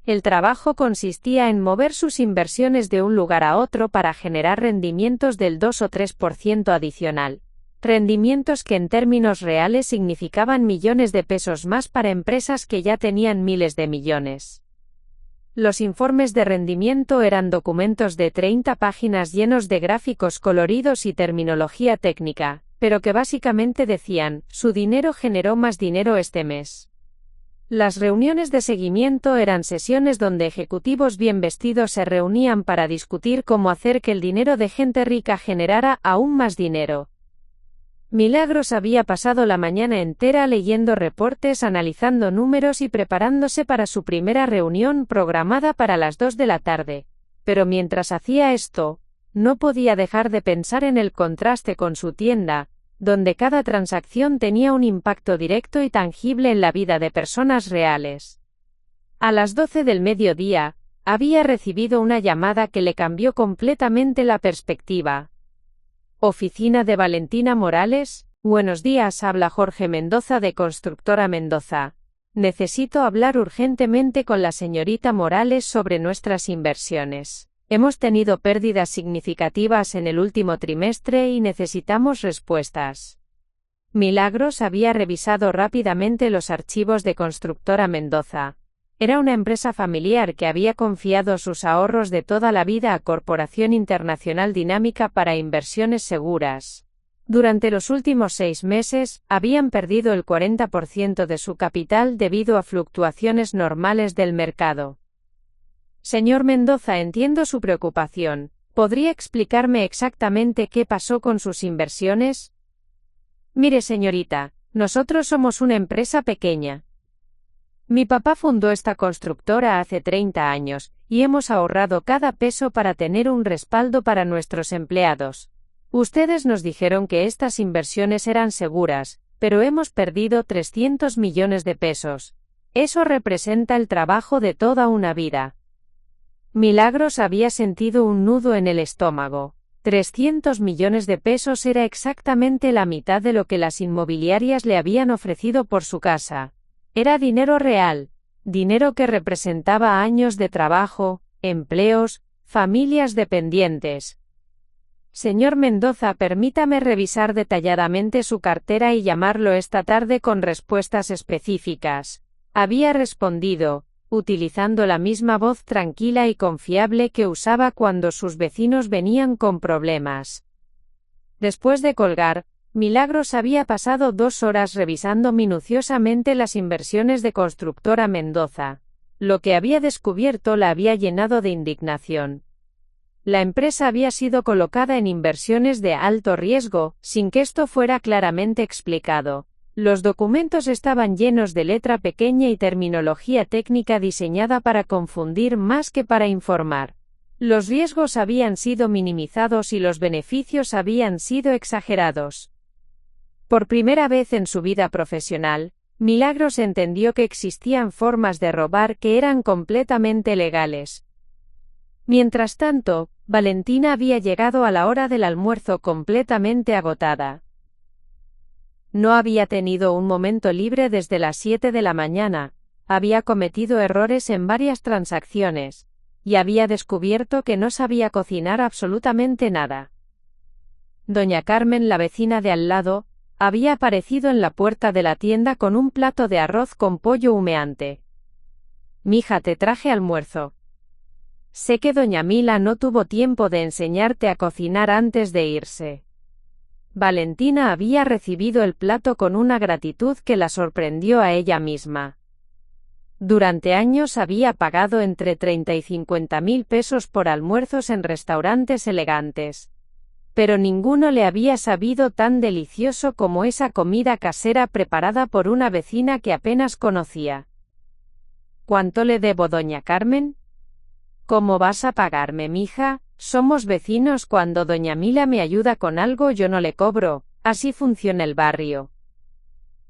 El trabajo consistía en mover sus inversiones de un lugar a otro para generar rendimientos del 2 o 3% adicional. Rendimientos que en términos reales significaban millones de pesos más para empresas que ya tenían miles de millones. Los informes de rendimiento eran documentos de 30 páginas llenos de gráficos coloridos y terminología técnica, pero que básicamente decían, su dinero generó más dinero este mes. Las reuniones de seguimiento eran sesiones donde ejecutivos bien vestidos se reunían para discutir cómo hacer que el dinero de gente rica generara aún más dinero. Milagros había pasado la mañana entera leyendo reportes, analizando números y preparándose para su primera reunión programada para las 2 de la tarde. Pero mientras hacía esto, no podía dejar de pensar en el contraste con su tienda, donde cada transacción tenía un impacto directo y tangible en la vida de personas reales. A las 12 del mediodía, había recibido una llamada que le cambió completamente la perspectiva. Oficina de Valentina Morales, buenos días, habla Jorge Mendoza de Constructora Mendoza. Necesito hablar urgentemente con la señorita Morales sobre nuestras inversiones. Hemos tenido pérdidas significativas en el último trimestre y necesitamos respuestas. Milagros había revisado rápidamente los archivos de Constructora Mendoza. Era una empresa familiar que había confiado sus ahorros de toda la vida a Corporación Internacional Dinámica para inversiones seguras. Durante los últimos 6 meses, habían perdido el 40% de su capital debido a fluctuaciones normales del mercado. Señor Mendoza, entiendo su preocupación. ¿Podría explicarme exactamente qué pasó con sus inversiones? Mire, señorita, nosotros somos una empresa pequeña. Mi papá fundó esta constructora hace 30 años, y hemos ahorrado cada peso para tener un respaldo para nuestros empleados. Ustedes nos dijeron que estas inversiones eran seguras, pero hemos perdido 300 millones de pesos. Eso representa el trabajo de toda una vida. Milagros había sentido un nudo en el estómago. 300 millones de pesos era exactamente la mitad de lo que las inmobiliarias le habían ofrecido por su casa. Era dinero real, dinero que representaba años de trabajo, empleos, familias dependientes. Señor Mendoza, permítame revisar detalladamente su cartera y llamarlo esta tarde con respuestas específicas. Había respondido, utilizando la misma voz tranquila y confiable que usaba cuando sus vecinos venían con problemas. Después de colgar, Milagros había pasado 2 horas revisando minuciosamente las inversiones de Constructora Mendoza. Lo que había descubierto la había llenado de indignación. La empresa había sido colocada en inversiones de alto riesgo, sin que esto fuera claramente explicado. Los documentos estaban llenos de letra pequeña y terminología técnica diseñada para confundir más que para informar. Los riesgos habían sido minimizados y los beneficios habían sido exagerados. Por primera vez en su vida profesional, Milagros entendió que existían formas de robar que eran completamente legales. Mientras tanto, Valentina había llegado a la hora del almuerzo completamente agotada. No había tenido un momento libre desde las 7 de la mañana, había cometido errores en varias transacciones, y había descubierto que no sabía cocinar absolutamente nada. Doña Carmen, la vecina de al lado, había aparecido en la puerta de la tienda con un plato de arroz con pollo humeante. «Mija, te traje almuerzo». sé que doña Mila no tuvo tiempo de enseñarte a cocinar antes de irse. Valentina había recibido el plato con una gratitud que la sorprendió a ella misma. Durante años había pagado entre 30 y 50.000 pesos por almuerzos en restaurantes elegantes. Pero ninguno le había sabido tan delicioso como esa comida casera preparada por una vecina que apenas conocía. ¿Cuánto le debo, doña Carmen? ¿Cómo vas a pagarme, mija? Somos vecinos. Cuando doña Mila me ayuda con algo yo no le cobro, así funciona el barrio.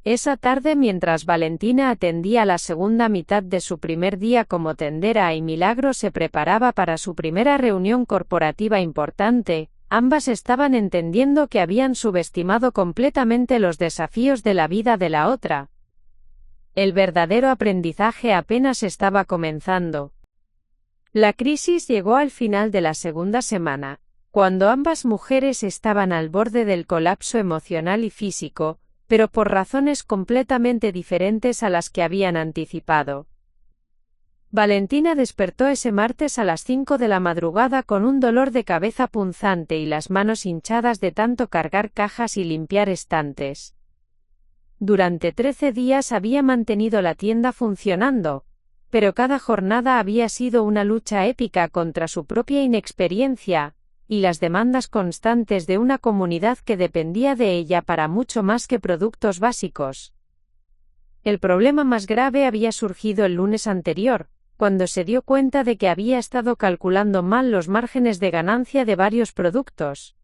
Esa tarde, mientras Valentina atendía la segunda mitad de su primer día como tendera y Milagros se preparaba para su primera reunión corporativa importante, ambas estaban entendiendo que habían subestimado completamente los desafíos de la vida de la otra. El verdadero aprendizaje apenas estaba comenzando. La crisis llegó al final de la segunda semana, cuando ambas mujeres estaban al borde del colapso emocional y físico, pero por razones completamente diferentes a las que habían anticipado. Valentina despertó ese martes a las 5 de la madrugada con un dolor de cabeza punzante y las manos hinchadas de tanto cargar cajas y limpiar estantes. Durante 13 días había mantenido la tienda funcionando, pero cada jornada había sido una lucha épica contra su propia inexperiencia y las demandas constantes de una comunidad que dependía de ella para mucho más que productos básicos. El problema más grave había surgido el lunes anterior, cuando se dio cuenta de que había estado calculando mal los márgenes de ganancia de varios productos.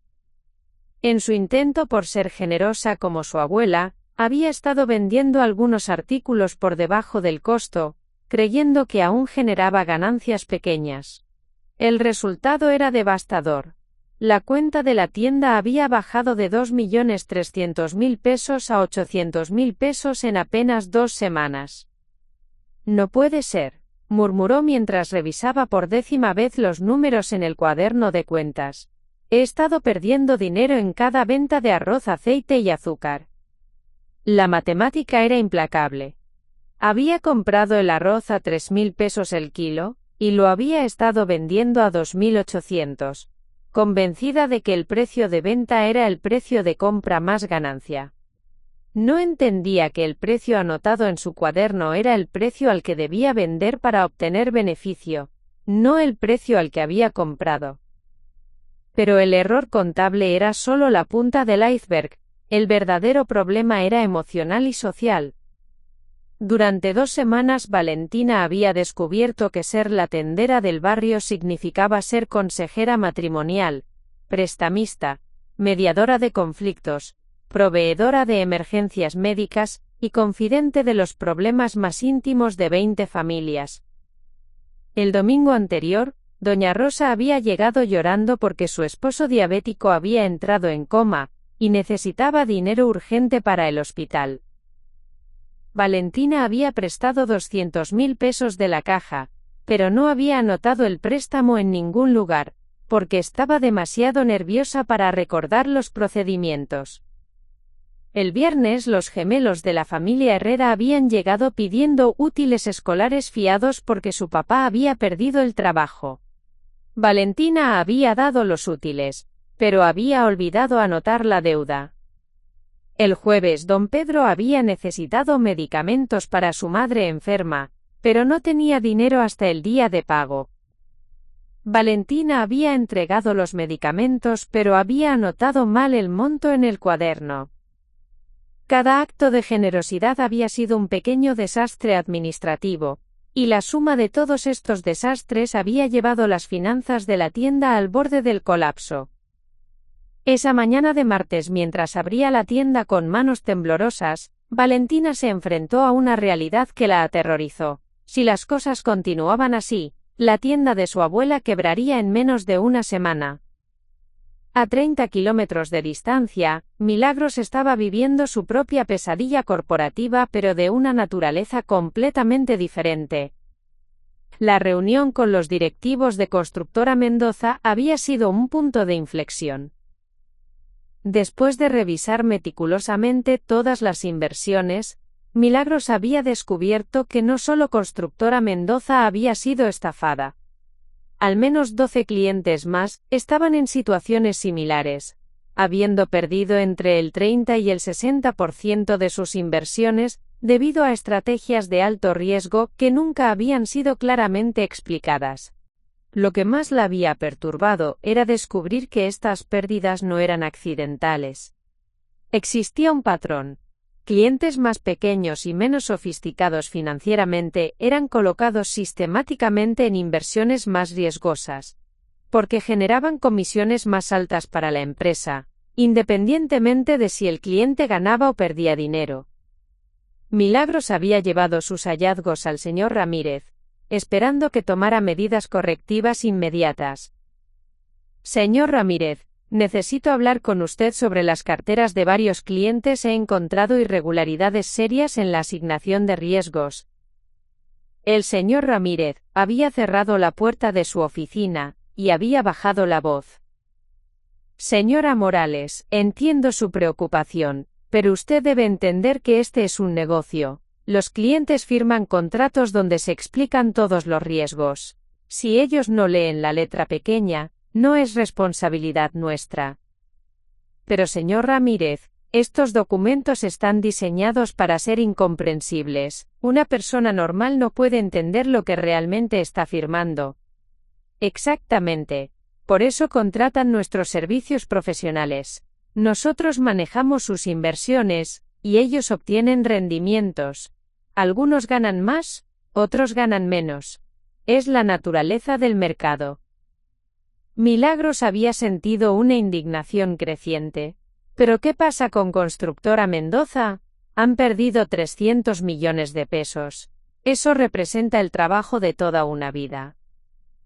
En su intento por ser generosa como su abuela, había estado vendiendo algunos artículos por debajo del costo, creyendo que aún generaba ganancias pequeñas. El resultado era devastador. La cuenta de la tienda había bajado de 2.300.000 pesos a 800.000 pesos en apenas 2 semanas. No puede ser, murmuró mientras revisaba por 10ª vez los números en el cuaderno de cuentas. He estado perdiendo dinero en cada venta de arroz, aceite y azúcar. La matemática era implacable. Había comprado el arroz a 3.000 pesos el kilo, y lo había estado vendiendo a 2.800, convencida de que el precio de venta era el precio de compra más ganancia. No entendía que el precio anotado en su cuaderno era el precio al que debía vender para obtener beneficio, no el precio al que había comprado. Pero el error contable era solo la punta del iceberg, el verdadero problema era emocional y social. Durante 2 semanas Valentina había descubierto que ser la tendera del barrio significaba ser consejera matrimonial, prestamista, mediadora de conflictos, proveedora de emergencias médicas, y confidente de los problemas más íntimos de 20 familias. El domingo anterior, doña Rosa había llegado llorando porque su esposo diabético había entrado en coma, y necesitaba dinero urgente para el hospital. Valentina había prestado 200.000 pesos de la caja, pero no había anotado el préstamo en ningún lugar, porque estaba demasiado nerviosa para recordar los procedimientos. El viernes los gemelos de la familia Herrera habían llegado pidiendo útiles escolares fiados porque su papá había perdido el trabajo. Valentina había dado los útiles, pero había olvidado anotar la deuda. El jueves don Pedro había necesitado medicamentos para su madre enferma, pero no tenía dinero hasta el día de pago. Valentina había entregado los medicamentos pero había anotado mal el monto en el cuaderno. Cada acto de generosidad había sido un pequeño desastre administrativo, y la suma de todos estos desastres había llevado las finanzas de la tienda al borde del colapso. Esa mañana de martes, mientras abría la tienda con manos temblorosas, Valentina se enfrentó a una realidad que la aterrorizó. Si las cosas continuaban así, la tienda de su abuela quebraría en menos de una semana. A 30 kilómetros de distancia, Milagros estaba viviendo su propia pesadilla corporativa, pero de una naturaleza completamente diferente. La reunión con los directivos de Constructora Mendoza había sido un punto de inflexión. Después de revisar meticulosamente todas las inversiones, Milagros había descubierto que no solo Constructora Mendoza había sido estafada. Al menos 12 clientes más estaban en situaciones similares, habiendo perdido entre el 30 y el 60% de sus inversiones, debido a estrategias de alto riesgo que nunca habían sido claramente explicadas. Lo que más la había perturbado era descubrir que estas pérdidas no eran accidentales. Existía un patrón. Clientes más pequeños y menos sofisticados financieramente eran colocados sistemáticamente en inversiones más riesgosas, porque generaban comisiones más altas para la empresa, independientemente de si el cliente ganaba o perdía dinero. Milagros había llevado sus hallazgos al señor Ramírez, esperando que tomara medidas correctivas inmediatas. Señor Ramírez, necesito hablar con usted sobre las carteras de varios clientes. He encontrado irregularidades serias en la asignación de riesgos. El señor Ramírez había cerrado la puerta de su oficina y había bajado la voz. Señora Morales, entiendo su preocupación, pero usted debe entender que este es un negocio. Los clientes firman contratos donde se explican todos los riesgos. Si ellos no leen la letra pequeña, no es responsabilidad nuestra. Pero señor Ramírez, estos documentos están diseñados para ser incomprensibles. Una persona normal no puede entender lo que realmente está firmando. Exactamente. Por eso contratan nuestros servicios profesionales. Nosotros manejamos sus inversiones, y ellos obtienen rendimientos. Algunos ganan más, otros ganan menos. Es la naturaleza del mercado. Milagros había sentido una indignación creciente. ¿Pero qué pasa con Constructora Mendoza? Han perdido 300 millones de pesos. Eso representa el trabajo de toda una vida.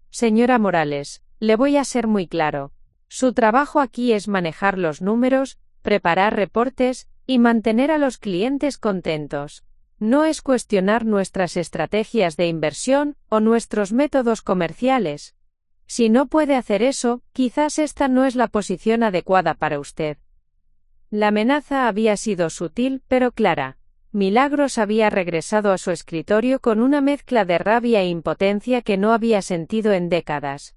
Señora Morales, le voy a ser muy claro. Su trabajo aquí es manejar los números, preparar reportes, y mantener a los clientes contentos. No es cuestionar nuestras estrategias de inversión o nuestros métodos comerciales. Si no puede hacer eso, quizás esta no es la posición adecuada para usted. La amenaza había sido sutil pero clara. Milagros había regresado a su escritorio con una mezcla de rabia e impotencia que no había sentido en décadas.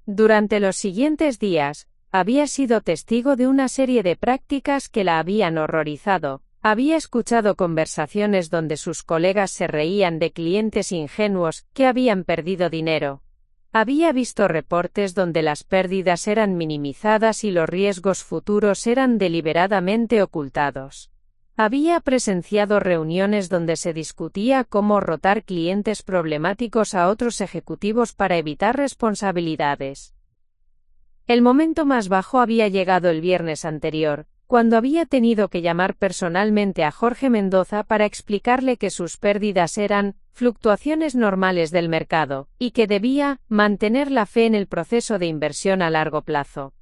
Durante los siguientes días, había sido testigo de una serie de prácticas que la habían horrorizado. Había escuchado conversaciones donde sus colegas se reían de clientes ingenuos que habían perdido dinero. Había visto reportes donde las pérdidas eran minimizadas y los riesgos futuros eran deliberadamente ocultados. Había presenciado reuniones donde se discutía cómo rotar clientes problemáticos a otros ejecutivos para evitar responsabilidades. El momento más bajo había llegado el viernes anterior, cuando había tenido que llamar personalmente a Jorge Mendoza para explicarle que sus pérdidas eran fluctuaciones normales del mercado, y que debía mantener la fe en el proceso de inversión a largo plazo.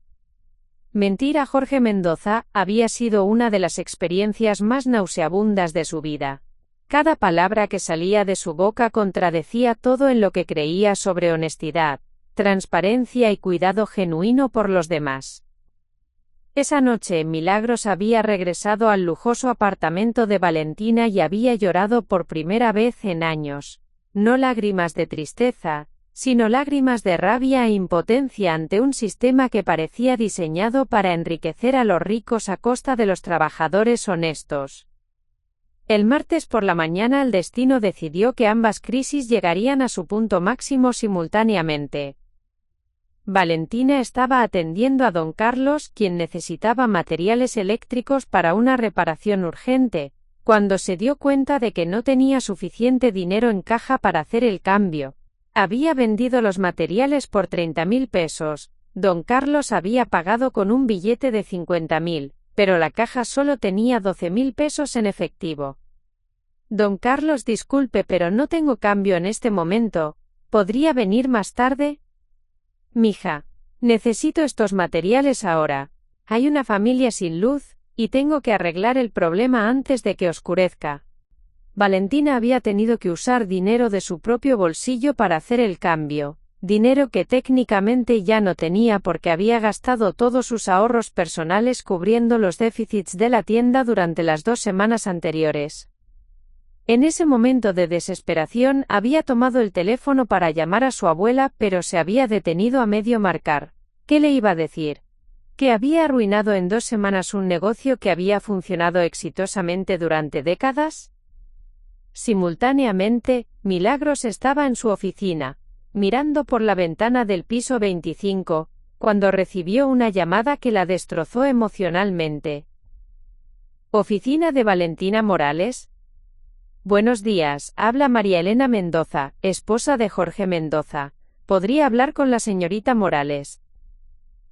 Mentir a Jorge Mendoza había sido una de las experiencias más nauseabundas de su vida. Cada palabra que salía de su boca contradecía todo en lo que creía sobre honestidad, transparencia y cuidado genuino por los demás. Esa noche Milagros había regresado al lujoso apartamento de Valentina y había llorado por primera vez en años. No lágrimas de tristeza, sino lágrimas de rabia e impotencia ante un sistema que parecía diseñado para enriquecer a los ricos a costa de los trabajadores honestos. El martes por la mañana el destino decidió que ambas crisis llegarían a su punto máximo simultáneamente. Valentina estaba atendiendo a don Carlos, quien necesitaba materiales eléctricos para una reparación urgente, cuando se dio cuenta de que no tenía suficiente dinero en caja para hacer el cambio. Había vendido los materiales por 30.000 pesos, don Carlos había pagado con un billete de 50.000, pero la caja solo tenía 12.000 pesos en efectivo. Don Carlos, disculpe, pero no tengo cambio en este momento, ¿podría venir más tarde? Mija, necesito estos materiales ahora. Hay una familia sin luz, y tengo que arreglar el problema antes de que oscurezca. Valentina había tenido que usar dinero de su propio bolsillo para hacer el cambio, dinero que técnicamente ya no tenía porque había gastado todos sus ahorros personales cubriendo los déficits de la tienda durante las 2 semanas anteriores. En ese momento de desesperación había tomado el teléfono para llamar a su abuela, pero se había detenido a medio marcar. ¿Qué le iba a decir? ¿Que había arruinado en 2 semanas un negocio que había funcionado exitosamente durante décadas? Simultáneamente, Milagros estaba en su oficina, mirando por la ventana del piso 25, cuando recibió una llamada que la destrozó emocionalmente. ¿Oficina de Valentina Morales? Buenos días, habla María Elena Mendoza, esposa de Jorge Mendoza. ¿Podría hablar con la señorita Morales?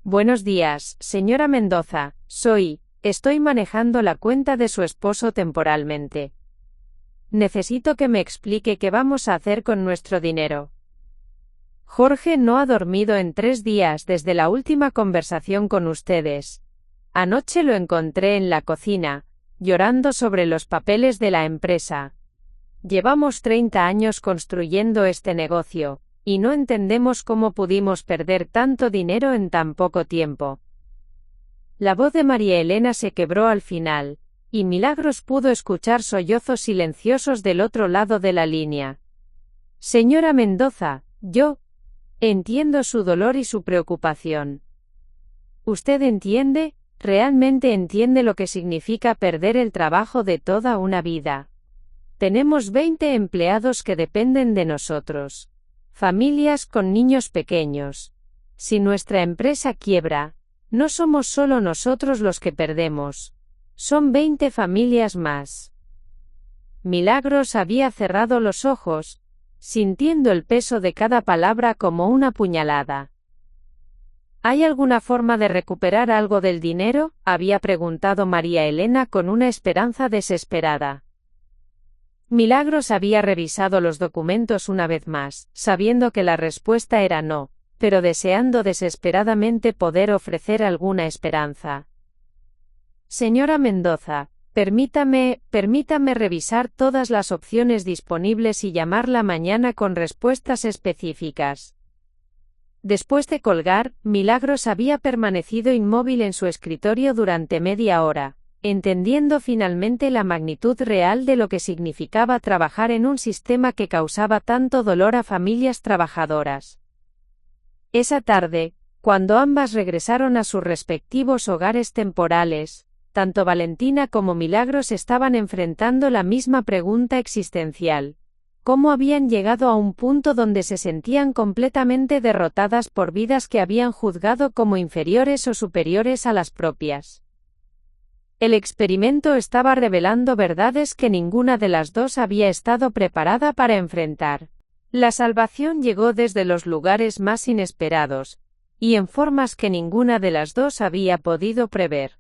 Buenos días, señora Mendoza, estoy manejando la cuenta de su esposo temporalmente. Necesito que me explique qué vamos a hacer con nuestro dinero. Jorge no ha dormido en 3 días desde la última conversación con ustedes. Anoche lo encontré en la cocina, llorando sobre los papeles de la empresa. Llevamos 30 años construyendo este negocio, y no entendemos cómo pudimos perder tanto dinero en tan poco tiempo. La voz de María Elena se quebró al final, y Milagros pudo escuchar sollozos silenciosos del otro lado de la línea. Señora Mendoza, yo entiendo su dolor y su preocupación. ¿Usted entiende? ¿Realmente entiende lo que significa perder el trabajo de toda una vida? Tenemos 20 empleados que dependen de nosotros. Familias con niños pequeños. Si nuestra empresa quiebra, no somos solo nosotros los que perdemos. Son 20 familias más. Milagros había cerrado los ojos, sintiendo el peso de cada palabra como una puñalada. ¿Hay alguna forma de recuperar algo del dinero?, había preguntado María Elena con una esperanza desesperada. Milagros había revisado los documentos una vez más, sabiendo que la respuesta era no, pero deseando desesperadamente poder ofrecer alguna esperanza. Señora Mendoza, permítame revisar todas las opciones disponibles y llamarla mañana con respuestas específicas. Después de colgar, Milagros había permanecido inmóvil en su escritorio durante media hora, entendiendo finalmente la magnitud real de lo que significaba trabajar en un sistema que causaba tanto dolor a familias trabajadoras. Esa tarde, cuando ambas regresaron a sus respectivos hogares temporales, tanto Valentina como Milagros estaban enfrentando la misma pregunta existencial: ¿cómo habían llegado a un punto donde se sentían completamente derrotadas por vidas que habían juzgado como inferiores o superiores a las propias? El experimento estaba revelando verdades que ninguna de las dos había estado preparada para enfrentar. La salvación llegó desde los lugares más inesperados, y en formas que ninguna de las dos había podido prever.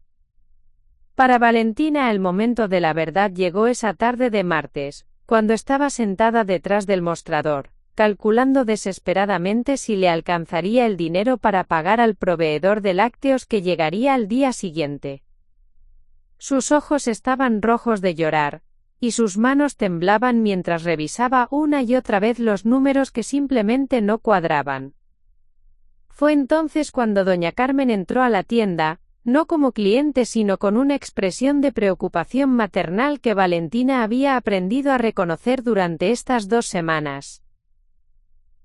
Para Valentina el momento de la verdad llegó esa tarde de martes, cuando estaba sentada detrás del mostrador, calculando desesperadamente si le alcanzaría el dinero para pagar al proveedor de lácteos que llegaría al día siguiente. Sus ojos estaban rojos de llorar, y sus manos temblaban mientras revisaba una y otra vez los números que simplemente no cuadraban. Fue entonces cuando doña Carmen entró a la tienda, no como cliente sino con una expresión de preocupación maternal que Valentina había aprendido a reconocer durante estas 2 semanas.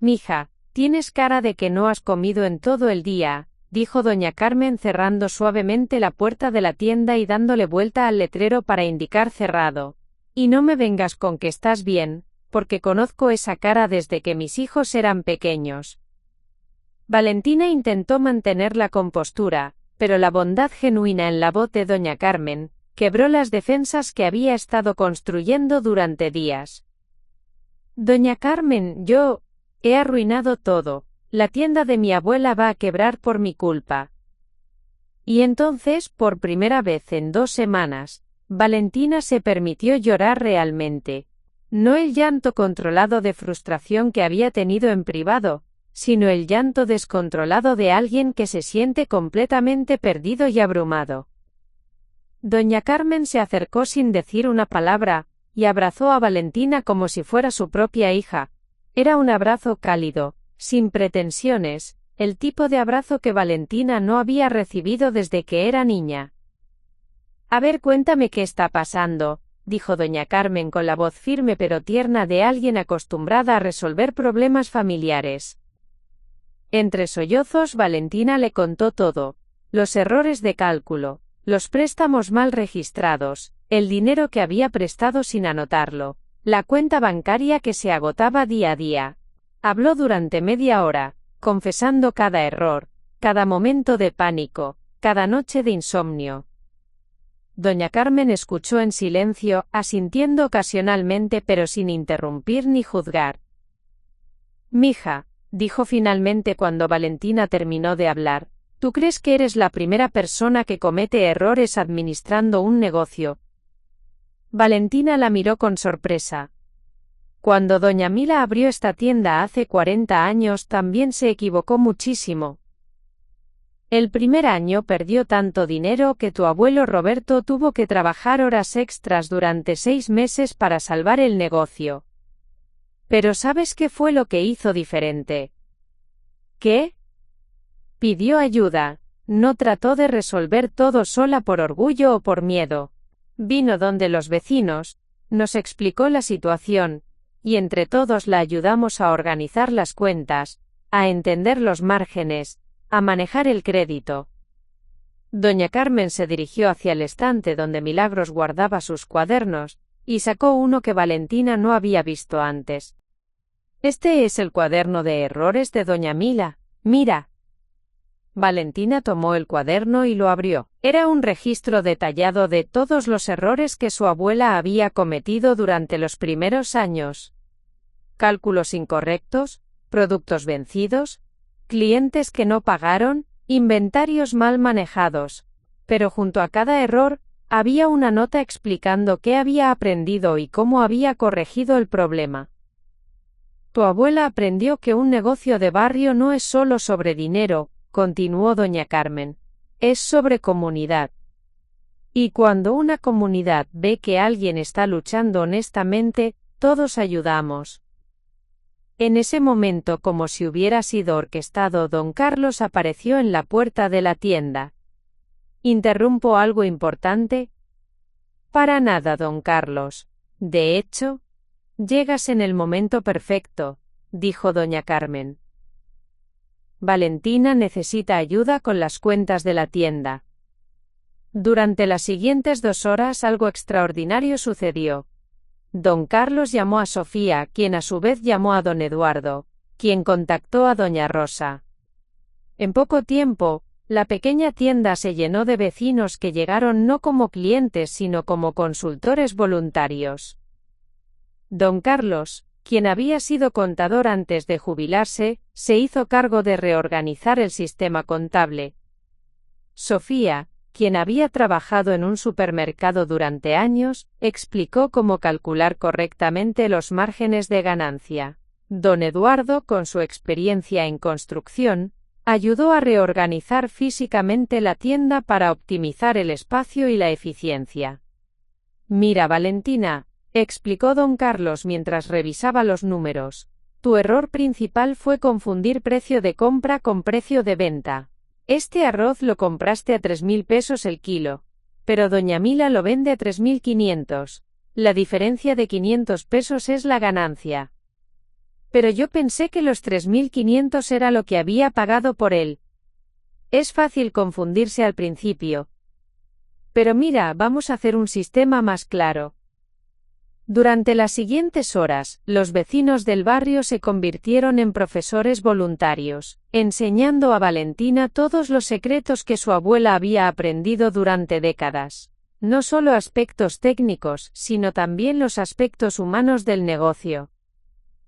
«Mija, tienes cara de que no has comido en todo el día», dijo doña Carmen cerrando suavemente la puerta de la tienda y dándole vuelta al letrero para indicar cerrado. «Y no me vengas con que estás bien, porque conozco esa cara desde que mis hijos eran pequeños». Valentina intentó mantener la compostura, pero la bondad genuina en la voz de doña Carmen quebró las defensas que había estado construyendo durante días. «Doña Carmen, yo he arruinado todo. La tienda de mi abuela va a quebrar por mi culpa». Y entonces, por primera vez en 2 semanas, Valentina se permitió llorar realmente. No el llanto controlado de frustración que había tenido en privado, sino el llanto descontrolado de alguien que se siente completamente perdido y abrumado. Doña Carmen se acercó sin decir una palabra, y abrazó a Valentina como si fuera su propia hija. Era un abrazo cálido, sin pretensiones, el tipo de abrazo que Valentina no había recibido desde que era niña. «A ver, cuéntame qué está pasando», dijo doña Carmen con la voz firme pero tierna de alguien acostumbrada a resolver problemas familiares. Entre sollozos Valentina le contó todo: los errores de cálculo, los préstamos mal registrados, el dinero que había prestado sin anotarlo, la cuenta bancaria que se agotaba día a día. Habló durante media hora, confesando cada error, cada momento de pánico, cada noche de insomnio. Doña Carmen escuchó en silencio, asintiendo ocasionalmente pero sin interrumpir ni juzgar. «Mija», dijo finalmente cuando Valentina terminó de hablar, «¿tú crees que eres la primera persona que comete errores administrando un negocio?» Valentina la miró con sorpresa. Cuando doña Mila abrió esta tienda hace 40 años también se equivocó muchísimo. El primer año perdió tanto dinero que tu abuelo Roberto tuvo que trabajar horas extras durante 6 meses para salvar el negocio. Pero ¿sabes qué fue lo que hizo diferente? ¿Qué? Pidió ayuda, no trató de resolver todo sola por orgullo o por miedo. Vino donde los vecinos, nos explicó la situación, y entre todos la ayudamos a organizar las cuentas, a entender los márgenes, a manejar el crédito. Doña Carmen se dirigió hacia el estante donde Milagros guardaba sus cuadernos, y sacó uno que Valentina no había visto antes. «Este es el cuaderno de errores de doña Mila, mira». Valentina tomó el cuaderno y lo abrió. Era un registro detallado de todos los errores que su abuela había cometido durante los primeros años. Cálculos incorrectos, productos vencidos, clientes que no pagaron, inventarios mal manejados. Pero junto a cada error, había una nota explicando qué había aprendido y cómo había corregido el problema. Tu abuela aprendió que un negocio de barrio no es solo sobre dinero, continuó doña Carmen, es sobre comunidad. Y cuando una comunidad ve que alguien está luchando honestamente, todos ayudamos. En ese momento, como si hubiera sido orquestado, don Carlos apareció en la puerta de la tienda. ¿Interrumpo algo importante? Para nada, don Carlos. De hecho, llegas en el momento perfecto, dijo doña Carmen. Valentina necesita ayuda con las cuentas de la tienda. Durante las siguientes 2 horas algo extraordinario sucedió. Don Carlos llamó a Sofía, quien a su vez llamó a don Eduardo, quien contactó a doña Rosa. En poco tiempo, la pequeña tienda se llenó de vecinos que llegaron no como clientes sino como consultores voluntarios. Don Carlos, quien había sido contador antes de jubilarse, se hizo cargo de reorganizar el sistema contable. Sofía, quien había trabajado en un supermercado durante años, explicó cómo calcular correctamente los márgenes de ganancia. Don Eduardo, con su experiencia en construcción, ayudó a reorganizar físicamente la tienda para optimizar el espacio y la eficiencia. Mira, Valentina, explicó don Carlos mientras revisaba los números, tu error principal fue confundir precio de compra con precio de venta. Este arroz lo compraste a 3.000 pesos el kilo, pero doña Mila lo vende a 3.500. La diferencia de 500 pesos es la ganancia. Pero yo pensé que los 3.500 era lo que había pagado por él. Es fácil confundirse al principio. Pero mira, vamos a hacer un sistema más claro. Durante las siguientes horas, los vecinos del barrio se convirtieron en profesores voluntarios, enseñando a Valentina todos los secretos que su abuela había aprendido durante décadas. No solo aspectos técnicos, sino también los aspectos humanos del negocio.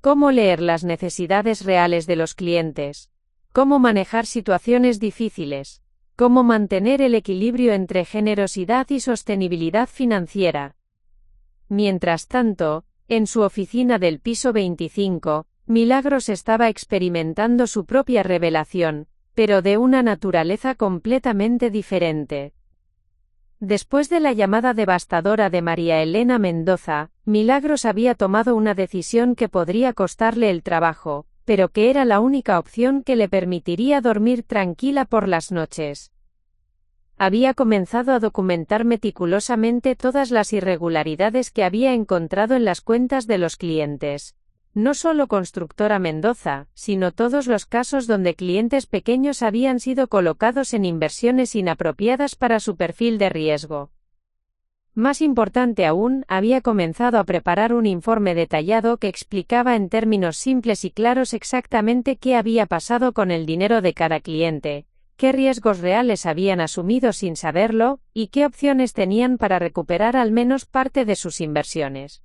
Cómo leer las necesidades reales de los clientes. Cómo manejar situaciones difíciles. Cómo mantener el equilibrio entre generosidad y sostenibilidad financiera. Mientras tanto, en su oficina del piso 25, Milagros estaba experimentando su propia revelación, pero de una naturaleza completamente diferente. Después de la llamada devastadora de María Elena Mendoza, Milagros había tomado una decisión que podría costarle el trabajo, pero que era la única opción que le permitiría dormir tranquila por las noches. había comenzado a documentar meticulosamente todas las irregularidades que había encontrado en las cuentas de los clientes. No solo Constructora Mendoza, sino todos los casos donde clientes pequeños habían sido colocados en inversiones inapropiadas para su perfil de riesgo. Más importante aún, había comenzado a preparar un informe detallado que explicaba en términos simples y claros exactamente qué había pasado con el dinero de cada cliente, qué riesgos reales habían asumido sin saberlo, y qué opciones tenían para recuperar al menos parte de sus inversiones.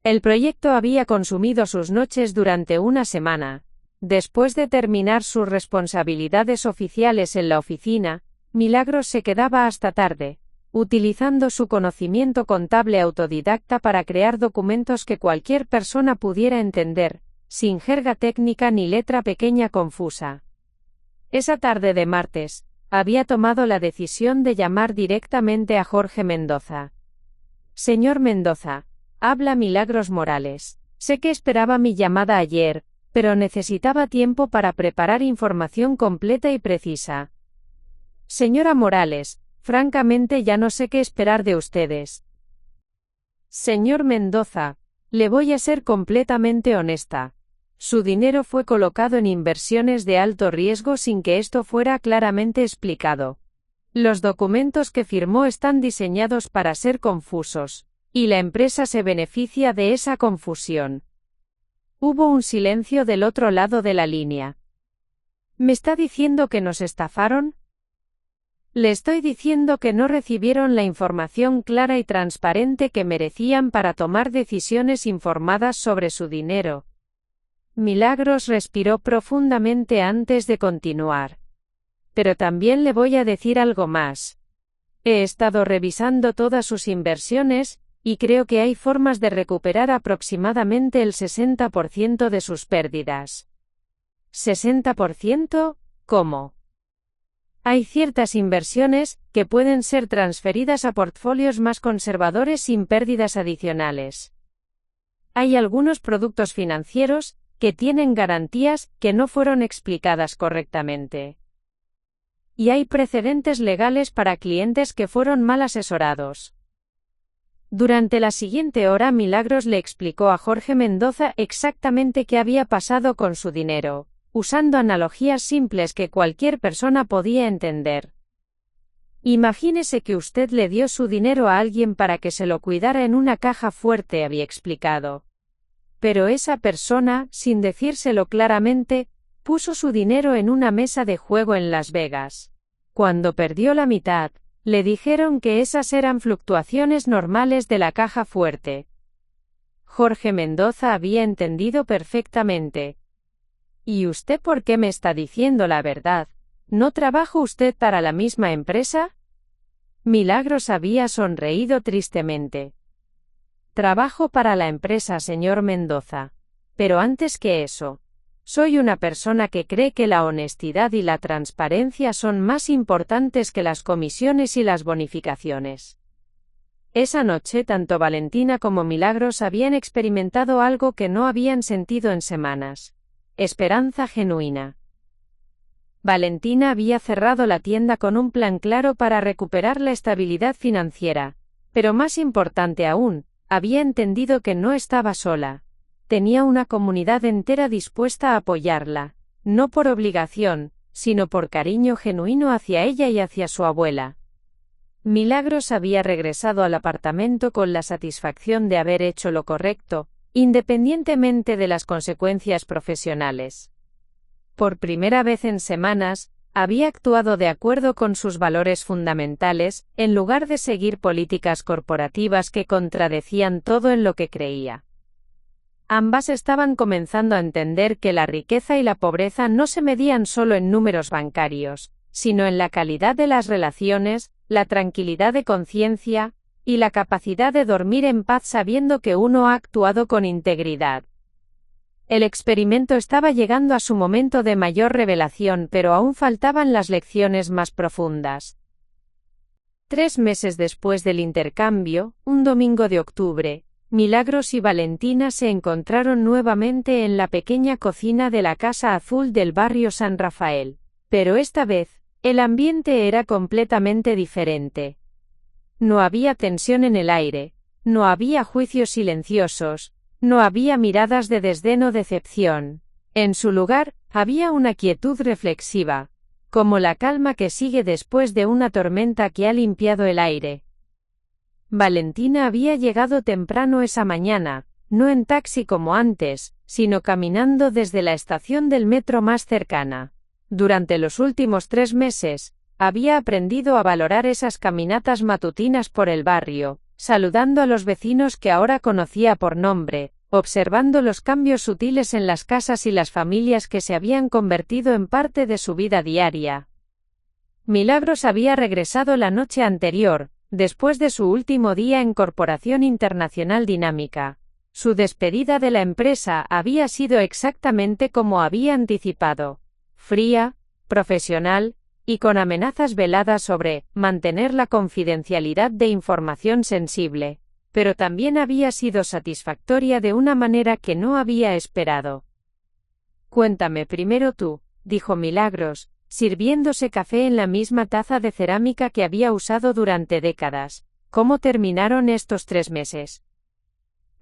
El proyecto había consumido sus noches durante una semana. Después de terminar sus responsabilidades oficiales en la oficina, Milagros se quedaba hasta tarde, utilizando su conocimiento contable autodidacta para crear documentos que cualquier persona pudiera entender, sin jerga técnica ni letra pequeña confusa. Esa tarde de martes, había tomado la decisión de llamar directamente a Jorge Mendoza. Señor Mendoza, habla Milagros Morales. Sé que esperaba mi llamada ayer, pero necesitaba tiempo para preparar información completa y precisa. Señora Morales, francamente ya no sé qué esperar de ustedes. Señor Mendoza, le voy a ser completamente honesta. Su dinero fue colocado en inversiones de alto riesgo sin que esto fuera claramente explicado. Los documentos que firmó están diseñados para ser confusos, y la empresa se beneficia de esa confusión. Hubo un silencio del otro lado de la línea. ¿Me está diciendo que nos estafaron? Le estoy diciendo que no recibieron la información clara y transparente que merecían para tomar decisiones informadas sobre su dinero. Milagros respiró profundamente antes de continuar. Pero también le voy a decir algo más. He estado revisando todas sus inversiones, y creo que hay formas de recuperar aproximadamente el 60% de sus pérdidas. ¿60%? ¿Cómo? Hay ciertas inversiones que pueden ser transferidas a portfolios más conservadores sin pérdidas adicionales. Hay algunos productos financieros que tienen garantías que no fueron explicadas correctamente. Y hay precedentes legales para clientes que fueron mal asesorados. Durante la siguiente hora Milagros le explicó a Jorge Mendoza exactamente qué había pasado con su dinero, usando analogías simples que cualquier persona podía entender. Imagínese que usted le dio su dinero a alguien para que se lo cuidara en una caja fuerte, había explicado. Pero esa persona, sin decírselo claramente, puso su dinero en una mesa de juego en Las Vegas. Cuando perdió la mitad, le dijeron que esas eran fluctuaciones normales de la caja fuerte. Jorge Mendoza había entendido perfectamente. ¿Y usted por qué me está diciendo la verdad? ¿No trabaja usted para la misma empresa? Milagros había sonreído tristemente. Trabajo para la empresa, señor Mendoza. Pero antes que eso, soy una persona que cree que la honestidad y la transparencia son más importantes que las comisiones y las bonificaciones. Esa noche tanto Valentina como Milagros habían experimentado algo que no habían sentido en semanas. Esperanza genuina. Valentina había cerrado la tienda con un plan claro para recuperar la estabilidad financiera, pero más importante aún, había entendido que no estaba sola. Tenía una comunidad entera dispuesta a apoyarla, no por obligación, sino por cariño genuino hacia ella y hacia su abuela. Milagros había regresado al apartamento con la satisfacción de haber hecho lo correcto, independientemente de las consecuencias profesionales. Por primera vez en semanas, había actuado de acuerdo con sus valores fundamentales, en lugar de seguir políticas corporativas que contradecían todo en lo que creía. Ambas estaban comenzando a entender que la riqueza y la pobreza no se medían solo en números bancarios, sino en la calidad de las relaciones, la tranquilidad de conciencia, y la capacidad de dormir en paz sabiendo que uno ha actuado con integridad. El experimento estaba llegando a su momento de mayor revelación, pero aún faltaban las lecciones más profundas. 3 meses después del intercambio, un domingo de octubre, Milagros y Valentina se encontraron nuevamente en la pequeña cocina de la Casa Azul del barrio San Rafael. Pero esta vez, El ambiente era completamente diferente. No había tensión en el aire, no había juicios silenciosos, no había miradas de desdén o decepción. En su lugar, había una quietud reflexiva, como la calma que sigue después de una tormenta que ha limpiado el aire. Valentina había llegado temprano esa mañana, no en taxi como antes, sino caminando desde la estación del metro más cercana. Durante los últimos 3 meses, había aprendido a valorar esas caminatas matutinas por el barrio, saludando a los vecinos que ahora conocía por nombre, observando los cambios sutiles en las casas y las familias que se habían convertido en parte de su vida diaria. Milagros había regresado la noche anterior, después de su último día en Corporación Internacional Dinámica. Su despedida de la empresa había sido exactamente como había anticipado: fría, profesional, y con amenazas veladas sobre mantener la confidencialidad de información sensible, pero también había sido satisfactoria de una manera que no había esperado. «Cuéntame primero tú», dijo Milagros, sirviéndose café en la misma taza de cerámica que había usado durante décadas. «¿Cómo terminaron estos 3 meses?»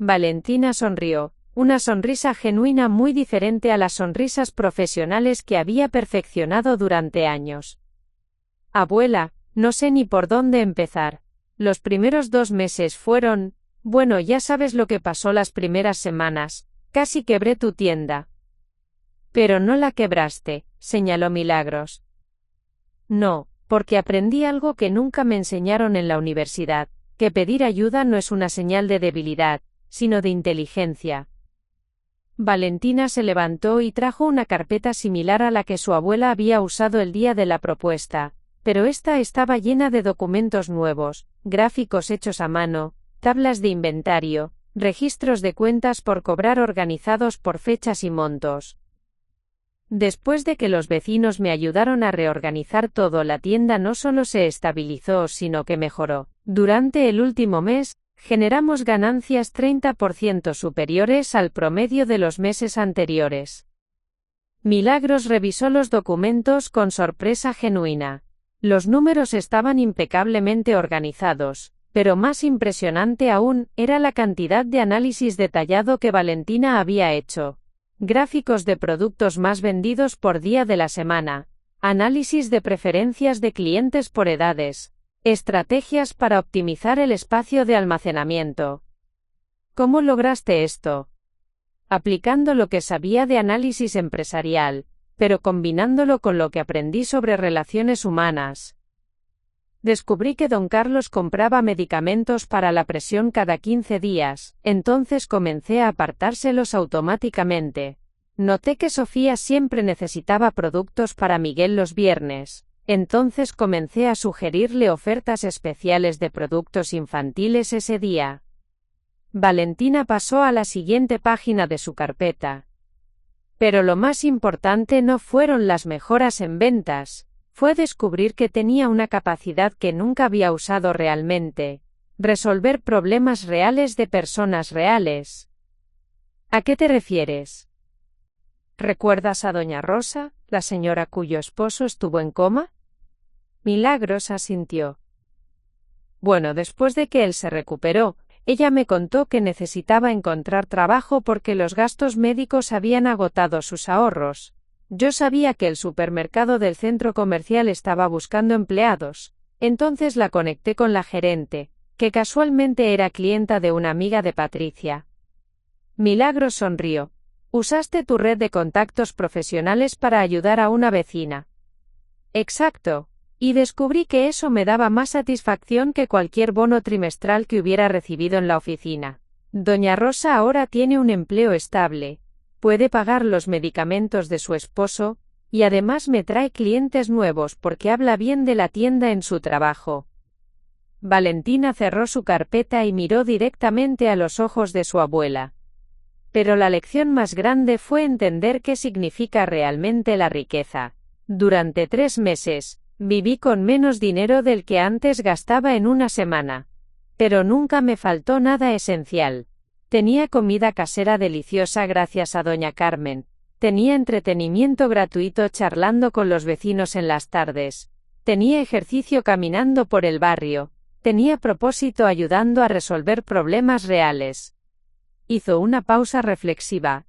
Valentina sonrió, una sonrisa genuina muy diferente a las sonrisas profesionales que había perfeccionado durante años. «Abuela, no sé ni por dónde empezar. Los primeros 2 meses fueron, bueno, ya sabes lo que pasó las primeras semanas, casi quebré tu tienda». «Pero no la quebraste», señaló Milagros. «No, porque aprendí algo que nunca me enseñaron en la universidad, que pedir ayuda no es una señal de debilidad, sino de inteligencia». Valentina se levantó y trajo una carpeta similar a la que su abuela había usado el día de la propuesta, pero esta estaba llena de documentos nuevos, gráficos hechos a mano, tablas de inventario, registros de cuentas por cobrar organizados por fechas y montos. «Después de que los vecinos me ayudaron a reorganizar todo, la tienda no solo se estabilizó sino que mejoró. Durante el último mes, generamos ganancias 30% superiores al promedio de los meses anteriores». Milagros revisó los documentos con sorpresa genuina. Los números estaban impecablemente organizados, pero más impresionante aún, era la cantidad de análisis detallado que Valentina había hecho. Gráficos de productos más vendidos por día de la semana, análisis de preferencias de clientes por edades, estrategias para optimizar el espacio de almacenamiento. «¿Cómo lograste esto?» «Aplicando lo que sabía de análisis empresarial, pero combinándolo con lo que aprendí sobre relaciones humanas. Descubrí que don Carlos compraba medicamentos para la presión cada 15 días, entonces comencé a apartárselos automáticamente. Noté que Sofía siempre necesitaba productos para Miguel los viernes, entonces comencé a sugerirle ofertas especiales de productos infantiles ese día». Valentina pasó a la siguiente página de su carpeta. Pero lo más importante no fueron las mejoras en ventas, fue descubrir que tenía una capacidad que nunca había usado realmente: resolver problemas reales de personas reales. ¿A qué te refieres? ¿Recuerdas a doña Rosa, la señora cuyo esposo estuvo en coma? Milagros asintió. Bueno, después de que él se recuperó, ella me contó que necesitaba encontrar trabajo porque los gastos médicos habían agotado sus ahorros. Yo sabía que el supermercado del centro comercial estaba buscando empleados, entonces la conecté con la gerente, que casualmente era clienta de una amiga de Patricia. Milagros sonrió. «Usaste tu red de contactos profesionales para ayudar a una vecina». «Exacto. Y descubrí que eso me daba más satisfacción que cualquier bono trimestral que hubiera recibido en la oficina. Doña Rosa ahora tiene un empleo estable, puede pagar los medicamentos de su esposo, y además me trae clientes nuevos porque habla bien de la tienda en su trabajo». Valentina cerró su carpeta y miró directamente a los ojos de su abuela. Pero la lección más grande fue entender qué significa realmente la riqueza. «Durante 3 meses, viví con menos dinero del que antes gastaba en una semana. Pero nunca me faltó nada esencial. Tenía comida casera deliciosa gracias a doña Carmen. Tenía entretenimiento gratuito charlando con los vecinos en las tardes. Tenía ejercicio caminando por el barrio. Tenía propósito ayudando a resolver problemas reales. Hizo una pausa reflexiva.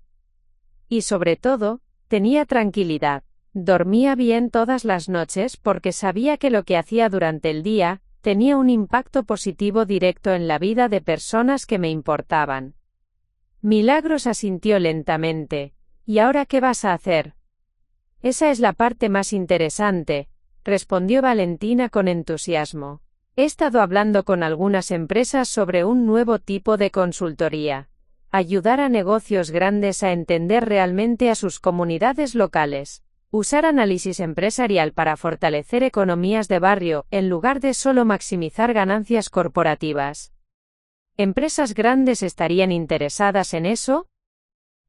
Y sobre todo, tenía tranquilidad. Dormía bien todas las noches porque sabía que lo que hacía durante el día tenía un impacto positivo directo en la vida de personas que me importaban. Milagros asintió lentamente. ¿Y ahora qué vas a hacer? Esa es la parte más interesante, respondió Valentina con entusiasmo. He estado hablando con algunas empresas sobre un nuevo tipo de consultoría. Ayudar a negocios grandes a entender realmente a sus comunidades locales. Usar análisis empresarial para fortalecer economías de barrio, en lugar de solo maximizar ganancias corporativas. ¿Empresas grandes estarían interesadas en eso?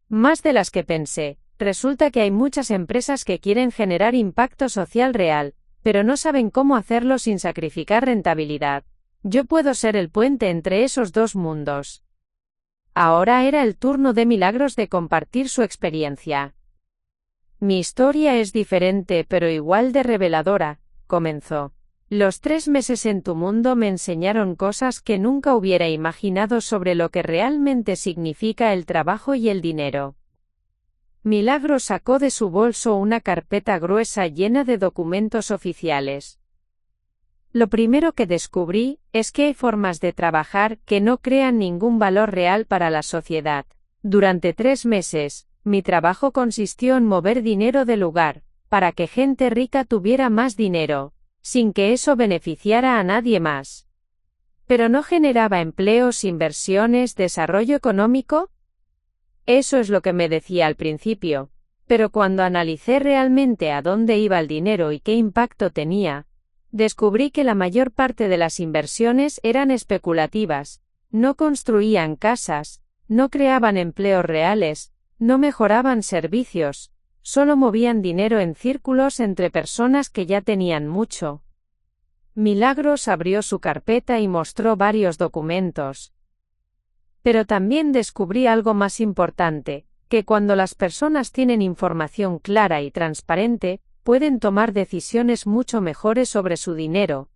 Más de las que pensé. Resulta que hay muchas empresas que quieren generar impacto social real, pero no saben cómo hacerlo sin sacrificar rentabilidad. Yo puedo ser el puente entre esos dos mundos. Ahora era el turno de Milagros de compartir su experiencia. Mi historia es diferente pero igual de reveladora, comenzó. Los 3 meses en tu mundo me enseñaron cosas que nunca hubiera imaginado sobre lo que realmente significa el trabajo y el dinero. Milagros sacó de su bolso una carpeta gruesa llena de documentos oficiales. Lo primero que descubrí es que hay formas de trabajar que no crean ningún valor real para la sociedad. Durante 3 meses, mi trabajo consistió en mover dinero del lugar, para que gente rica tuviera más dinero, sin que eso beneficiara a nadie más. ¿Pero no generaba empleos, inversiones, desarrollo económico? Eso es lo que me decía al principio, pero cuando analicé realmente a dónde iba el dinero y qué impacto tenía, descubrí que la mayor parte de las inversiones eran especulativas, no construían casas, no creaban empleos reales, no mejoraban servicios, solo movían dinero en círculos entre personas que ya tenían mucho. Milagros abrió su carpeta y mostró varios documentos. Pero también descubrí algo más importante, que cuando las personas tienen información clara y transparente, pueden tomar decisiones mucho mejores sobre su dinero.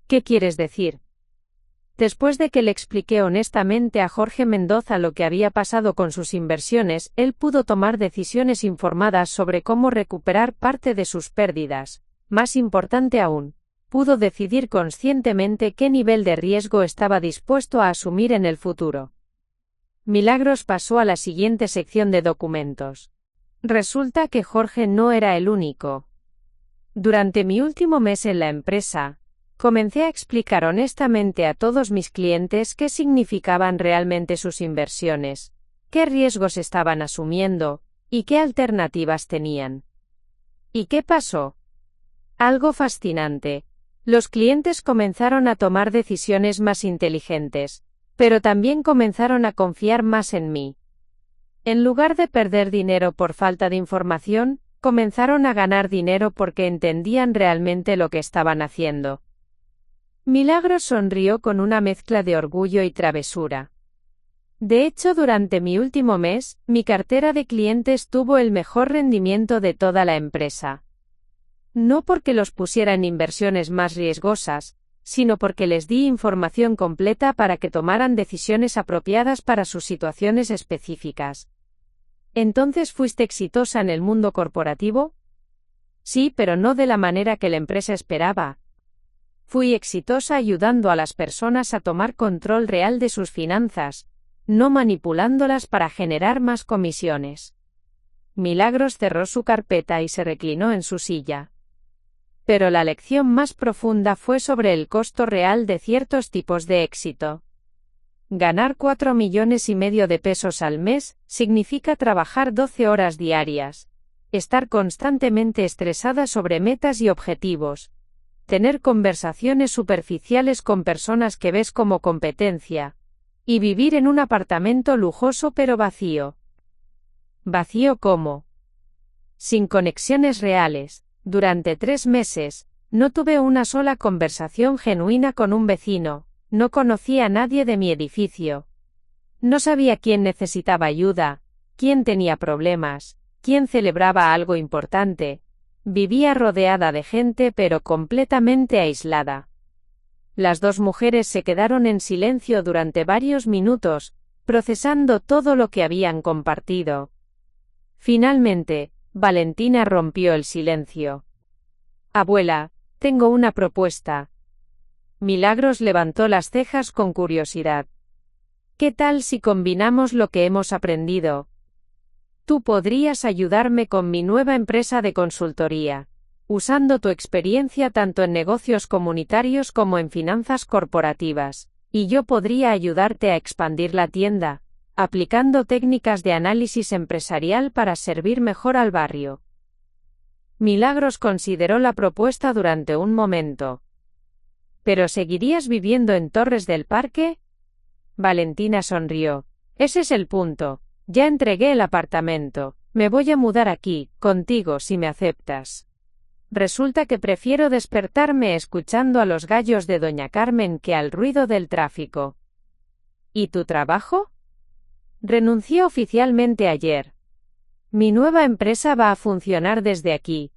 ¿Qué quieres decir? Después de que le expliqué honestamente a Jorge Mendoza lo que había pasado con sus inversiones, él pudo tomar decisiones informadas sobre cómo recuperar parte de sus pérdidas. Más importante aún, pudo decidir conscientemente qué nivel de riesgo estaba dispuesto a asumir en el futuro. Milagros pasó a la siguiente sección de documentos. Resulta que Jorge no era el único. Durante mi último mes en la empresa, comencé a explicar honestamente a todos mis clientes qué significaban realmente sus inversiones, qué riesgos estaban asumiendo, y qué alternativas tenían. ¿Y qué pasó? Algo fascinante. Los clientes comenzaron a tomar decisiones más inteligentes, pero también comenzaron a confiar más en mí. En lugar de perder dinero por falta de información, comenzaron a ganar dinero porque entendían realmente lo que estaban haciendo. Milagros sonrió con una mezcla de orgullo y travesura. De hecho, durante mi último mes, mi cartera de clientes tuvo el mejor rendimiento de toda la empresa. No porque los pusiera en inversiones más riesgosas, sino porque les di información completa para que tomaran decisiones apropiadas para sus situaciones específicas. ¿Entonces fuiste exitosa en el mundo corporativo? Sí, pero no de la manera que la empresa esperaba. Fui exitosa ayudando a las personas a tomar control real de sus finanzas, no manipulándolas para generar más comisiones. Milagros cerró su carpeta y se reclinó en su silla. Pero la lección más profunda fue sobre el costo real de ciertos tipos de éxito. Ganar 4,5 millones de pesos al mes significa trabajar 12 horas diarias, estar constantemente estresada sobre metas y objetivos, tener conversaciones superficiales con personas que ves como competencia, y vivir en un apartamento lujoso pero vacío. ¿Vacío cómo? Sin conexiones reales. Durante 3 meses, no tuve una sola conversación genuina con un vecino, no conocía a nadie de mi edificio. No sabía quién necesitaba ayuda, quién tenía problemas, quien celebraba algo importante. Vivía rodeada de gente pero completamente aislada. Las dos mujeres se quedaron en silencio durante varios minutos, procesando todo lo que habían compartido. Finalmente, Valentina rompió el silencio. Abuela, tengo una propuesta. Milagros levantó las cejas con curiosidad. ¿Qué tal si combinamos lo que hemos aprendido? Tú podrías ayudarme con mi nueva empresa de consultoría, usando tu experiencia tanto en negocios comunitarios como en finanzas corporativas, y yo podría ayudarte a expandir la tienda, aplicando técnicas de análisis empresarial para servir mejor al barrio. Milagros consideró la propuesta durante un momento. ¿Pero seguirías viviendo en Torres del Parque? Valentina sonrió. Ese es el punto. Ya entregué el apartamento. Me voy a mudar aquí, contigo si me aceptas. Resulta que prefiero despertarme escuchando a los gallos de Doña Carmen que al ruido del tráfico. ¿Y tu trabajo? Renuncié oficialmente ayer. Mi nueva empresa va a funcionar desde aquí.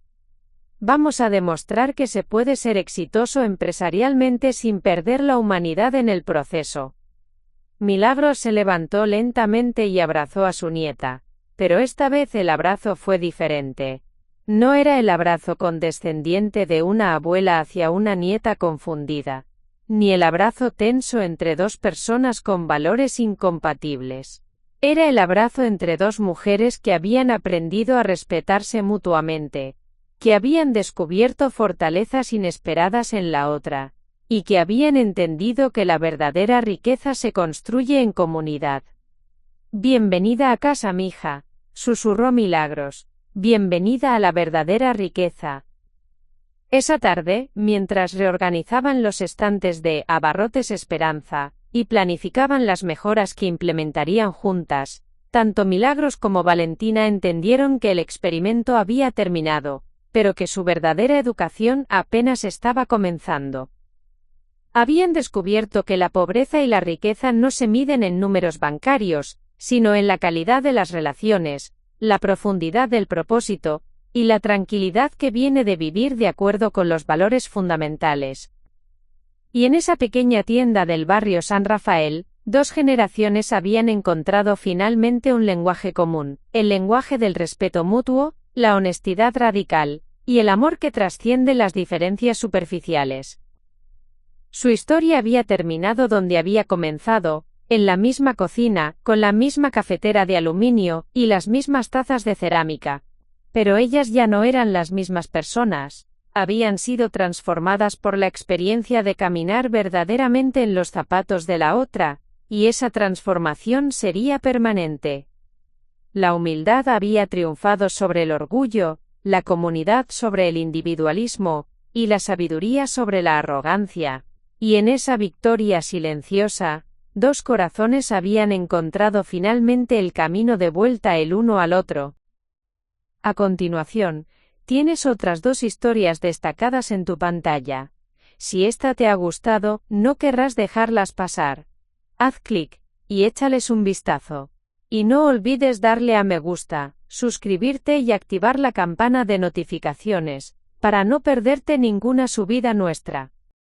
Vamos a demostrar que se puede ser exitoso empresarialmente sin perder la humanidad en el proceso. Milagros se levantó lentamente y abrazó a su nieta, pero esta vez el abrazo fue diferente. No era el abrazo condescendiente de una abuela hacia una nieta confundida, ni el abrazo tenso entre dos personas con valores incompatibles. Era el abrazo entre dos mujeres que habían aprendido a respetarse mutuamente, que habían descubierto fortalezas inesperadas en la otra, y que habían entendido que la verdadera riqueza se construye en comunidad. Bienvenida a casa, mija, susurró Milagros. Bienvenida a la verdadera riqueza. Esa tarde, mientras reorganizaban los estantes de Abarrotes Esperanza, y planificaban las mejoras que implementarían juntas, tanto Milagros como Valentina entendieron que el experimento había terminado, pero que su verdadera educación apenas estaba comenzando. Habían descubierto que la pobreza y la riqueza no se miden en números bancarios, sino en la calidad de las relaciones, la profundidad del propósito, y la tranquilidad que viene de vivir de acuerdo con los valores fundamentales. Y en esa pequeña tienda del barrio San Rafael, dos generaciones habían encontrado finalmente un lenguaje común, el lenguaje del respeto mutuo, la honestidad radical, y el amor que trasciende las diferencias superficiales. Su historia había terminado donde había comenzado, en la misma cocina, con la misma cafetera de aluminio, y las mismas tazas de cerámica. Pero ellas ya no eran las mismas personas, habían sido transformadas por la experiencia de caminar verdaderamente en los zapatos de la otra, y esa transformación sería permanente. La humildad había triunfado sobre el orgullo, la comunidad sobre el individualismo, y la sabiduría sobre la arrogancia. Y en esa victoria silenciosa, dos corazones habían encontrado finalmente el camino de vuelta el uno al otro. A continuación, tienes otras dos historias destacadas en tu pantalla. Si esta te ha gustado, no querrás dejarlas pasar. Haz clic y échales un vistazo. Y no olvides darle a me gusta, suscribirte y activar la campana de notificaciones, para no perderte ninguna subida nuestra.